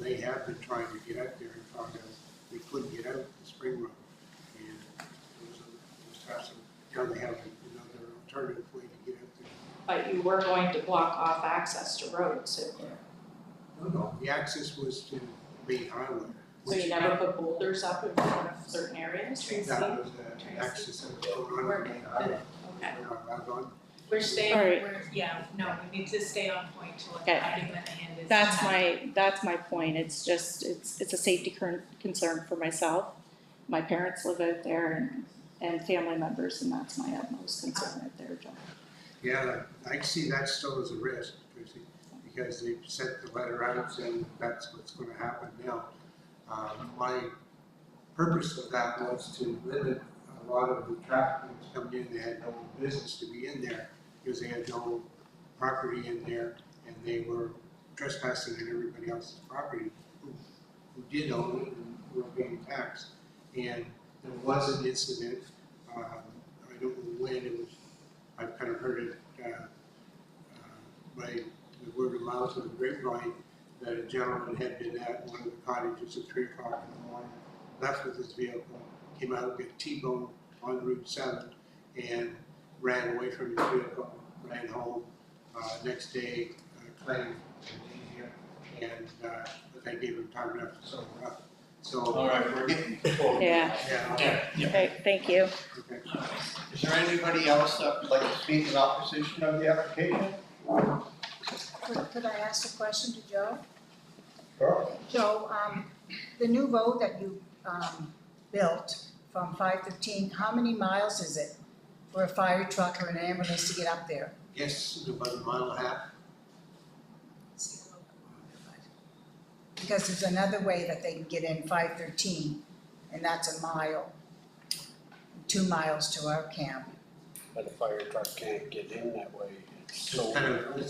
they have been trying to get out there and found out they couldn't get out the spring road. And it was tough, so now they have another alternative way to get out there. But you were going to block off access to roads, No, the access was to Bay Highway. so you never put boulders up in front of certain areas? That was the access that was going on Bay Highway. Okay. We're not allowed on. We're staying, All right. we need to stay on point to what Okay. the argument at hand is. That's my point, it's just, it's a safety concern for myself. My parents live out there and family members, and that's my utmost concern out there, John. Yeah, I see that still as a risk, Tracy, because they sent the letter out saying that's what's gonna happen now. My purpose of that was to limit a lot of the traffic that was coming in. They had no business to be in there because they had no property in there, and they were trespassing on everybody else's property who did own it and were being taxed. And there was an incident, I don't know when it was, I've kind of heard it by the word of mouth or the grapevine, that a gentleman had been at one of the cottages at 3 o'clock in the morning, left with his vehicle, came out, got T-boned on Route 7, and ran away from his vehicle, ran home. Next day, claimed amnesia, and but they gave him time enough to sober up. So. All right, we're getting forward. Yeah, Yeah. okay, thank you. Okay. Is there anybody else that would like to speak in opposition of the application? Could I ask a question to Joe? Sure. Joe, the new road that you, built from 515, how many miles is it for a fire truck or an ambulance to get up there? Yes, about a mile and a half. Because there's another way that they can get in 513, and that's a mile, 2 miles to our camp. But a fire truck can't get in that way. It's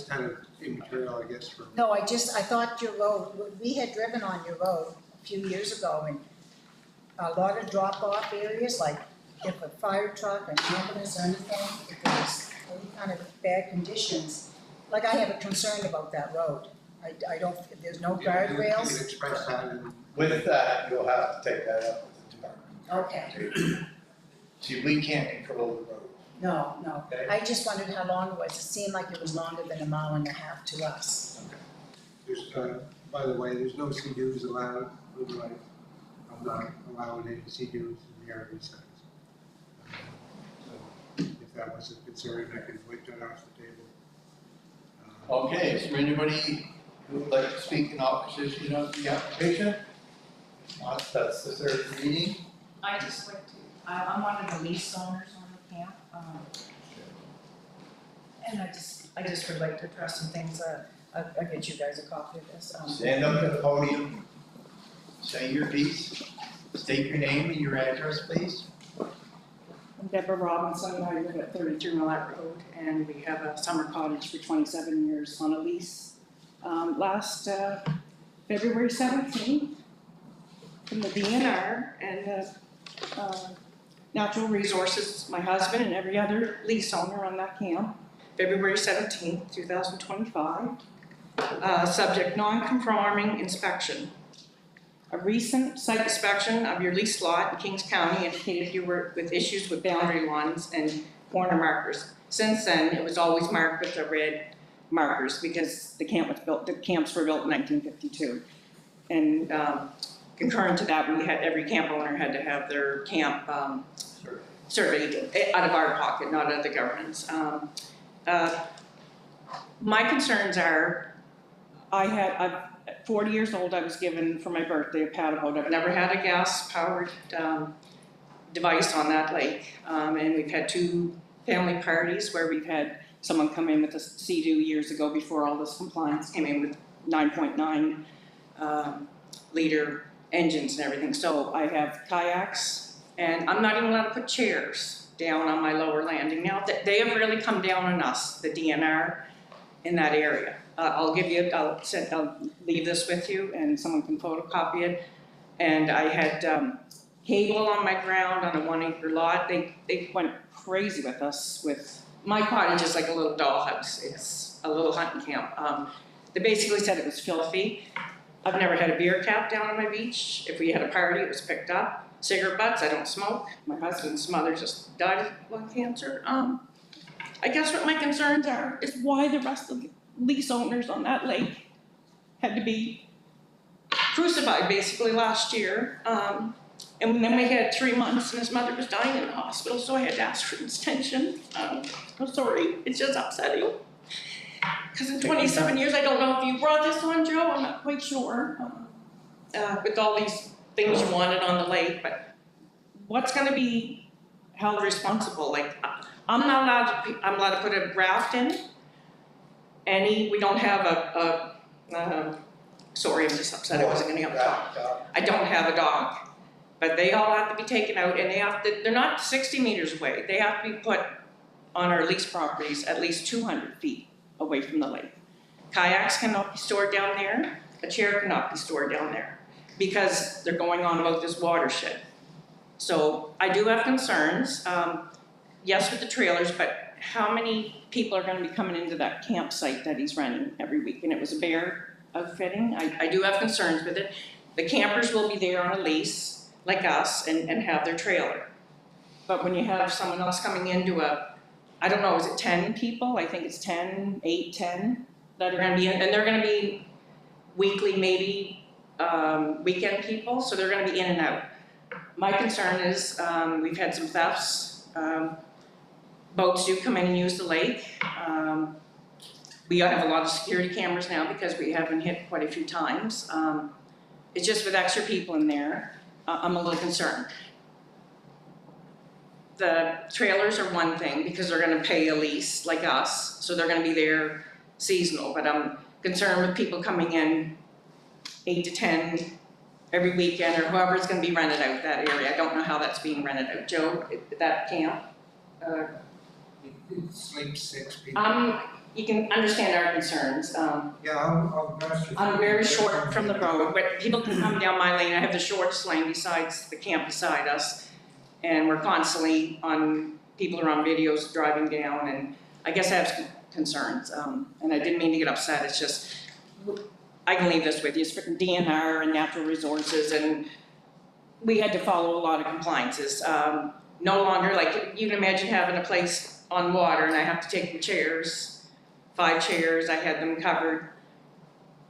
kind of immaterial, I guess, for. No, I thought your road, we had driven on your road a few years ago, and a lot of drop-off areas, like if a fire truck, an ambulance or anything, if there's any kind of bad conditions, like I have a concern about that road. I don't, if there's no You can guardrails. express that in. With that, you'll have to take that up with the department. Okay, See, we can't control the road. no. Okay. I just wondered how long it was. It seemed like it was longer than a mile and a half to us. There's, by the way, there's no sea-doos allowed, like, I'm not allowing any sea-doos in the RV sites. So, if that was a concern, I can wipe that off the table. Okay, is there anybody who would like to speak in opposition of the application? If not, that's the third reading. I just like to, I'm one of the lease owners on the camp, and I just would like to address some things, I'll get you guys a copy of this. Stand up to the podium, say your piece, state your name and your address, please. I'm Deborah Robinson, I live at 33 Millette Road, and we have a summer cottage for 27 years on a lease. Last February 17th, from the DNR and Natural Resources, my husband and every other lease owner on that camp, February 17th, 2025. Subject non-conforming inspection. A recent site inspection of your leased lot in Kings County indicated you were with issues with boundary lines and corner markers. Since then, it was always marked with the red markers because the camps were built in 1952. And concurrent to that, every camp owner had to have their camp surveyed out of our pocket, not out of the government's. My concerns are, at 40 years old, I was given for my birthday a paddle boat. I've never had a gas-powered device on that lake. And we've had 2 family parties where we've had someone come in with a Sea-Doo years ago before all this compliance came in with 9.9 liter engines and everything. So I have kayaks, and I'm not even allowed to put chairs down on my lower landing. Now, they have really come down on us, the DNR, in that area. I'll leave this with you and someone can photocopy it. And I had cable on my ground on a 1-acre lot. They went crazy with us with, my cottage is like a little dollhouse. It's a little hunting camp. They basically said it was filthy. I've never had a beer cap down on my beach. If we had a party, it was picked up. Cigarette butts, I don't smoke. My husband's mother just died of lung cancer. I guess what my concerns are is why the rest of the lease owners on that lake had to be crucified basically last year. And then we had 3 months and his mother was dying in the hospital, so I had to ask for an extension. I'm sorry, it's just upsetting. Because in 27 years, I don't know if you brought this on, Joe, I'm not quite sure. With all these things you wanted on the lake, but what's gonna be held responsible? Like, I'm allowed to put a raft in. We don't have sorry, I'm just upset I wasn't gonna have a dog. I don't have a dog. But they all have to be taken out and they're not 60 meters away. They have to be put on our lease properties at least 200 feet away from the lake. Kayaks cannot be stored down there. A chair cannot be stored down there because they're going on about this watershed. So I do have concerns, yes, with the trailers, but how many people are gonna be coming into that campsite that he's renting every week? And it was a bear outfitting. I do have concerns with it. The campers will be there on a lease, like us, and have their trailer. But when you have someone else coming into I don't know, is it 10 people? I think it's 10, 8, 10 that are gonna be in, and they're gonna be weekly, maybe weekend people, so they're gonna be in and out. My concern is we've had some thefts. Boats do come in and use the lake. We have a lot of security cameras now because we have been hit quite a few times. It's just with extra people in there, I'm a little concerned. The trailers are one thing because they're gonna pay a lease like us, so they're gonna be there seasonal, but I'm concerned with people coming in 8 to 10 every weekend or whoever's gonna be rented out that area. I don't know how that's being rented out. Joe, that camp? It sleeps 6 people. You can understand our concerns. Yeah, I'll address you. I'm very short from the road, but people can come down my lane. I have the shortest lane besides the camp beside us. And we're constantly people are on videos driving down, and I guess I have some concerns. And I didn't mean to get upset, it's just, I can leave this with you, it's for DNR and natural resources, and we had to follow a lot of compliances. No longer, like, you can imagine having a place on water and I have to take the chairs, 5 chairs, I had them covered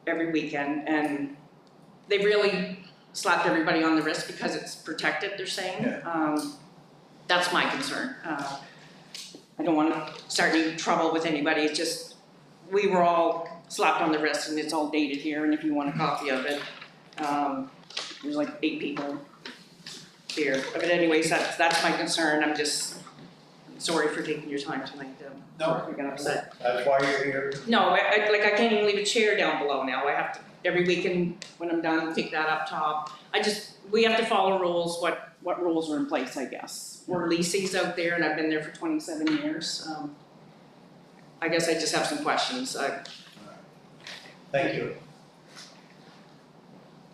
every weekend, and they really slapped everybody on the wrist because it's protected, they're saying. Yeah. That's my concern. I don't wanna start any trouble with anybody, it's just, we were all slapped on the wrist and it's all dated here, and if you want a copy of it, there's like 8 people here. But anyways, that's my concern, I'm just sorry for taking your time tonight, No, you got upset. that's why you're here. No, I can't even leave a chair down below now, I have to, every weekend when I'm done, take that up top. We have to follow rules, what rules are in place, I guess. We're leases out there and I've been there for 27 years. I guess I just have some questions. Thank you.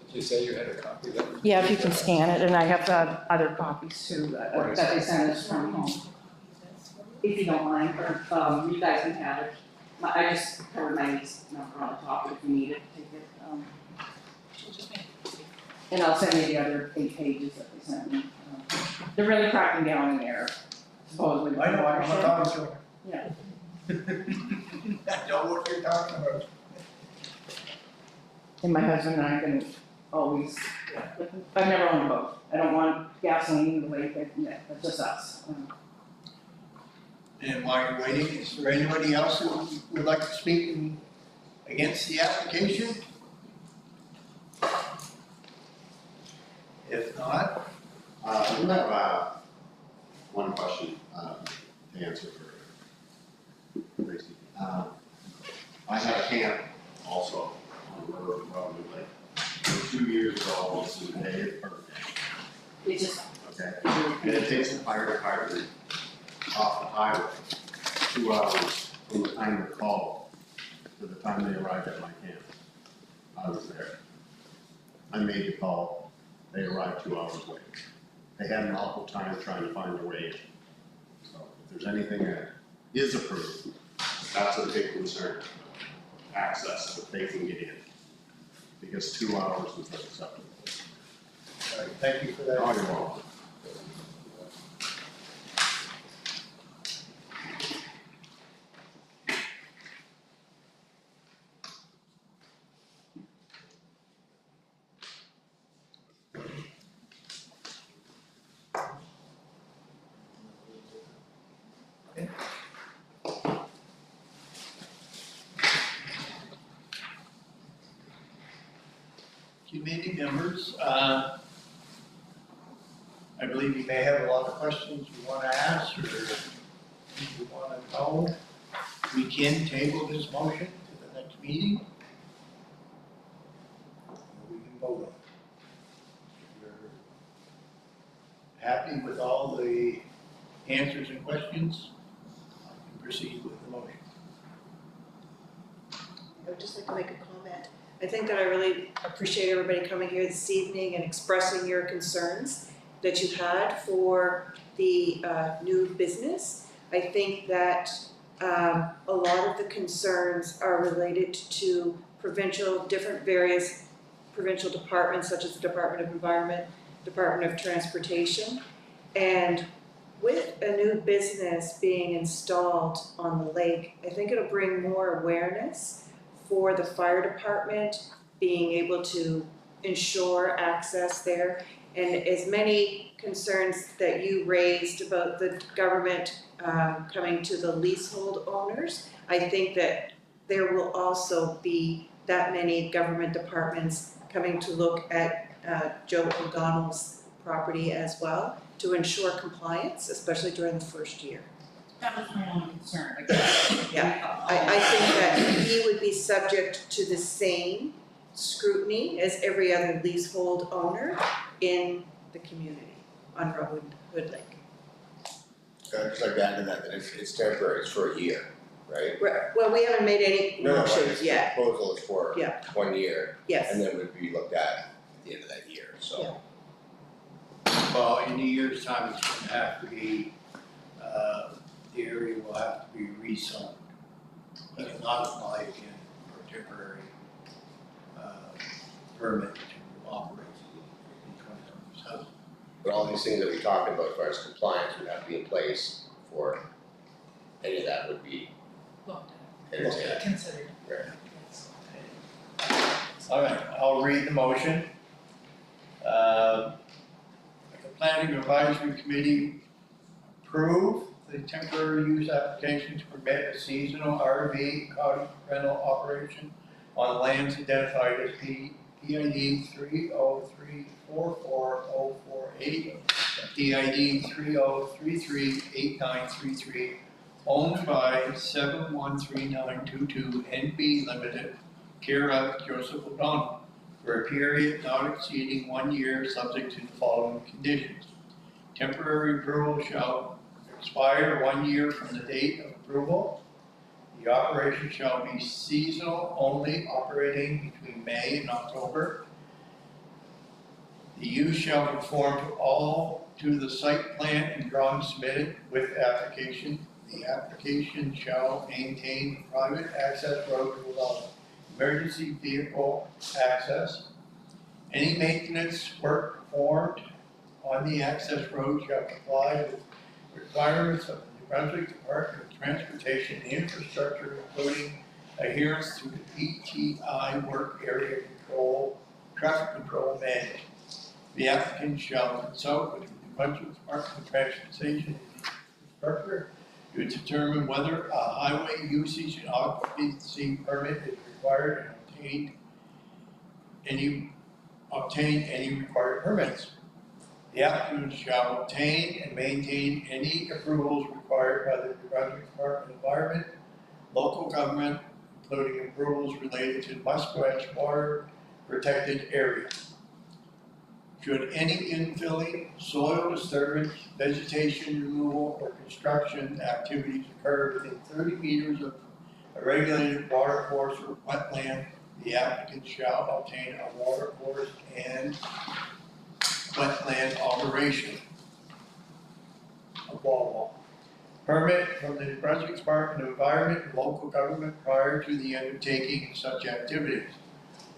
Did you say you had a copy of that? Yeah, if you can scan it, and I have other copies too, that they sent us from home. If you don't mind, or you guys can have it. I just covered my niece number on the top, if you need it, take it. And I'll send you the other 8 pages that they sent me. They're really cracking down in there, supposedly. I know, I'm not talking to her. Yeah. I know what you're talking about. And my husband and I can always, I've never owned a boat. I don't want gasoline in the lake, that's just us. And while you're waiting, is there anybody else who would like to speak against the application? If not, I have one question to answer for Tracy. I had a camp also on the river in Robin Lake. And 2 years ago, this is the day of birthday. It's just, Okay, and it takes a fire department off the highway 2 hours from the time they're called to the time they arrived at my camp. I was there. I made the call, they arrived 2 hours late. They had an awful time trying to find their way in. So if there's anything that is approved, that's a big concern, access that they can get in. Because 2 hours is unacceptable. all right, thank you for that. Oh, you're welcome. committee members. I believe you may have a lot of questions you want to ask or you want to know. We can table this motion to the next meeting. We can vote on it. If you're happy with all the answers and questions, I can proceed with the motion. I would just like to make a comment. I think that I really appreciate everybody coming here this evening and expressing your concerns that you had for the new business. I think that a lot of the concerns are related to various provincial departments such as the Department of Environment, Department of Transportation. And with a new business being installed on the lake, I think it'll bring more awareness for the fire department being able to ensure access there. And as many concerns that you raised about the government coming to the leasehold owners, I think that there will also be that many government departments coming to look at Joe O'Donnell's property as well to ensure compliance, especially during the first year. That was my only concern, I I think that he would be subject to the same scrutiny as every other leasehold owner in the community on Hood Lake. So I'd just like to add to that, that it's temporary, it's for a year, right? Well, we haven't made any No, motions yet, the proposal is for Yeah. 1 year, yes. and then would be looked at the end of that year, so. Yeah. Well, in a year's time, it's going to have to be, the area will have to be rezoned. He cannot apply again for a temporary permit to operate in 2027. But all these things that we talked about as far as compliance would have to be in place before any of that would be entertained. considered. Right. All right, I'll read the motion. The Planning Advisory Committee approve the temporary use application to permit a seasonal RV cottage rental operation on lands identified as PID 303444048, PID 30338933, owned by 713922 NB Limited, care of Joseph O'Donnell, for a period not exceeding 1 year, subject to the following conditions. Temporary approval shall expire 1 year from the date of approval. The operation shall be seasonal only, operating between May and October. The use shall conform to the site plan and drawings submitted with application. The application shall maintain a private access road to allow emergency vehicle access. Any maintenance work performed on the access road shall comply with requirements of the New Brunswick Department of Transportation and Infrastructure, including adherence to the PTI work area control, traffic control manual. The applicant shall consult with the New Brunswick Department of Transportation and Infrastructure to determine whether a highway usage and occupancy permit is required and obtain any required permits. The applicant shall obtain and maintain any approvals required by the New Brunswick Department of Environment, local government, including approvals related to Muskrat's water protected area. Should any infilling, soil disturbance, vegetation removal, or construction activities occur within 30 meters of a regulated water course or wetland, the applicant shall obtain a water course and wetland alteration of wall. Permit from the New Brunswick Department of Environment and local government prior to the undertaking of such activities.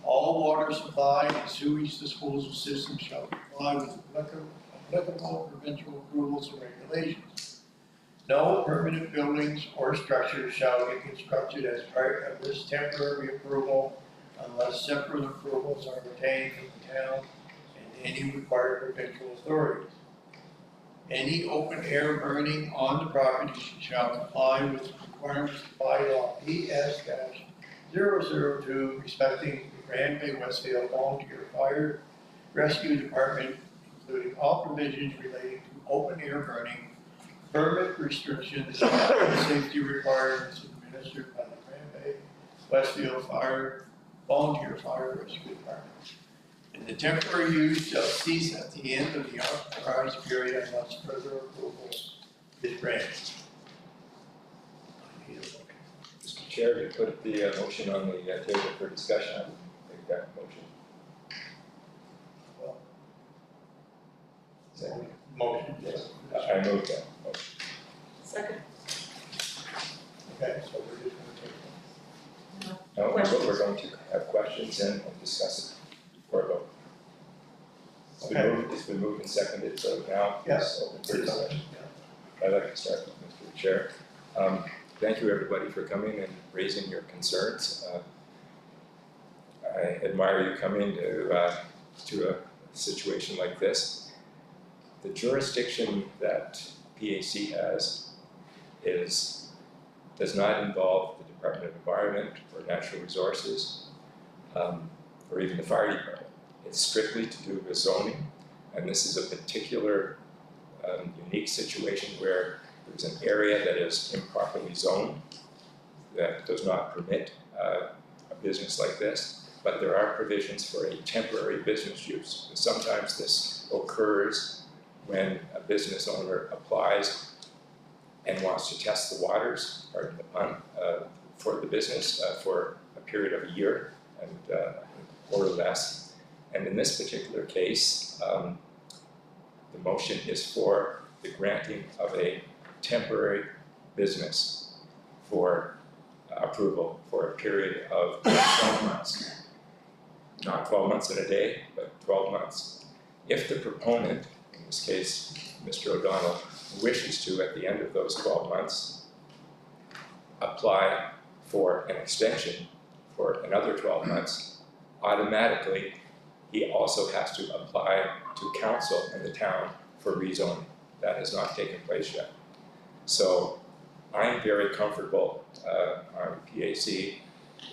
All water supply and sewage disposal systems shall comply with applicable provincial rules and regulations. No permanent buildings or structures shall be constructed as part of this temporary approval unless separate approvals are obtained from the town and any required provincial authorities. Any open air burning on the property shall comply with requirements of bylaw PS-002 respecting the Grand Bay-Westfield Volunteer Fire Rescue Department, including all provisions relating to open air burning, permit restrictions, and safety requirements administered by the Grand Bay-Westfield Volunteer Fire Rescue Department. And the temporary use shall cease at the end of the authorized period unless further approval is granted. I need a motion. Mr. Chair, we put the motion on the table for discussion. I would make that motion. Well, Second. motion, Yes, I move that motion. Second. okay, so we're just gonna take No, we're going to have questions and discuss it for a vote. It's been moved and seconded, so now it's open for discussion. I'd like to start with Mr. Chair. Thank you, everybody, for coming and raising your concerns. I admire you coming to a situation like this. The jurisdiction that PAC has does not involve the Department of Environment or Natural Resources, or even the fire department. It's strictly to do with zoning, and this is a particular unique situation where there's an area that is improperly zoned that does not permit a business like this, but there are provisions for a temporary business use. And sometimes this occurs when a business owner applies and wants to test the waters, pardon the pun, for the business for a period of a year or less. And in this particular case, the motion is for the granting of a temporary business for approval for a period of 12 months. Not 12 months in a day, but 12 months. If the proponent, in this case, Mr. O'Donnell, wishes to, at the end of those 12 months, apply for an extension for another 12 months, automatically he also has to apply to council in the town for rezoning. That has not taken place yet. So I'm very comfortable on PAC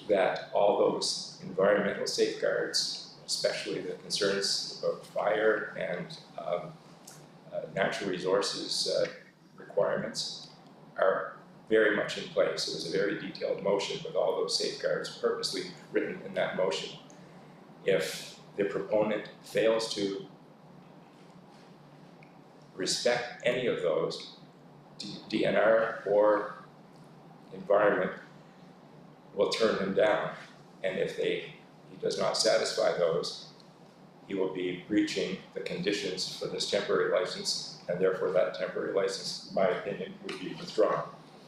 that all those environmental safeguards, especially the concerns about fire and natural resources requirements, are very much in place. It was a very detailed motion with all those safeguards purposely written in that motion. If the proponent fails to respect any of those, DNR or environment will turn him down. And if he does not satisfy those, he will be breaching the conditions for this temporary license, and therefore that temporary license, in my opinion, would be withdrawn.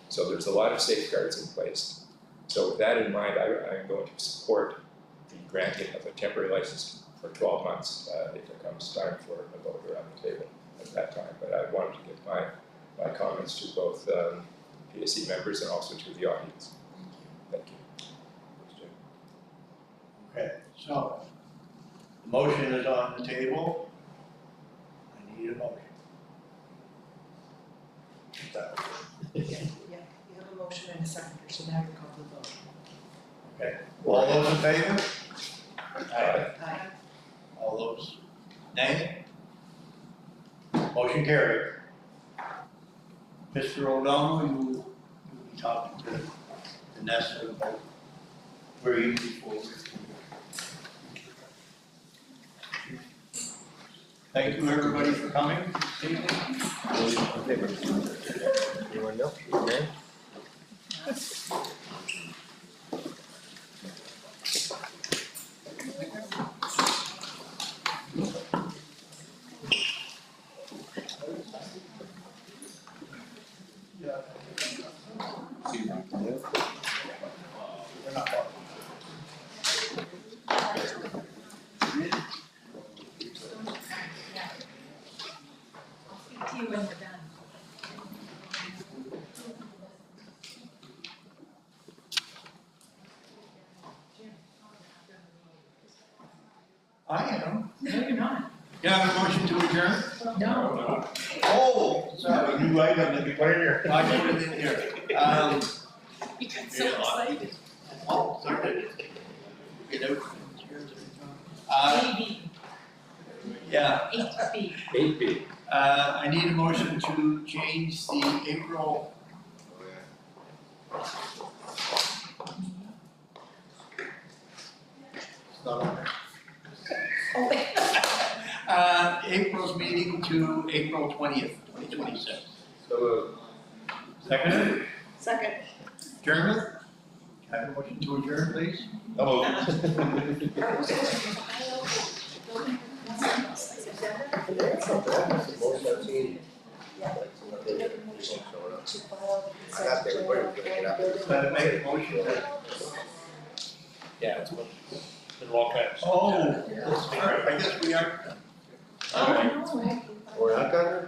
So there's a lot of safeguards in place. So with that in mind, I'm going to support the granting of a temporary license for 12 months if it comes time for a vote around the table at that time. But I wanted to give my comments to both PSC members and also to the audience. Thank you. Okay, so the motion is on the table. I need a motion. Yeah, you have a motion and a second, so now you're called to the vote. Okay, all those in favor? Aye. All those nay? Motion carried. Mr. O'Donnell, you will be talking to Vanessa about where you move forward. Thank you, everybody, for coming this evening. Anyone know? Okay. I am. No, you're not. You have a motion to adjourn? No. Oh, sorry, new item that we put in here. I put it in here. You got so Yeah. excited. Oh, sorry. Get out. Maybe, Yeah, 8B. 8B. I need a motion to change the April. It's not on there. April's meeting to April 20th, 2026. So Second, Second. adjournment? Can I have a motion to adjourn, please? Hello. Most I've seen. I asked everybody to pick it up. Can I make a motion to? Yeah, it's been all kinds. Oh, all right, I guess we are. All right. We're not done?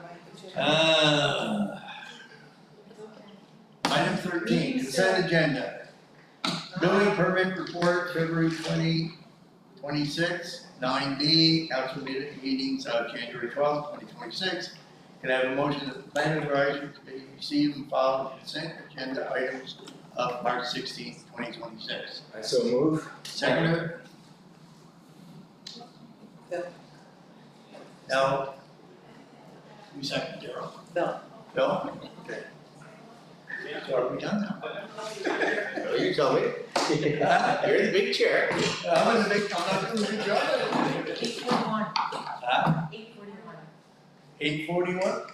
Item 13, consent agenda. Building permit report, February 2026, 9B, council meetings of January 12th, 2026. Can I have a motion that the planning advisory committee receive and file the consent agenda items of March 16th, 2026? I so move. Seconder? Bill. Now, who's second, Daryl? Bill. Bill? Okay. So are we done now? No, you tell me. You're in the big chair. I'm not doing a good job. 841. Huh? 841. 8:41?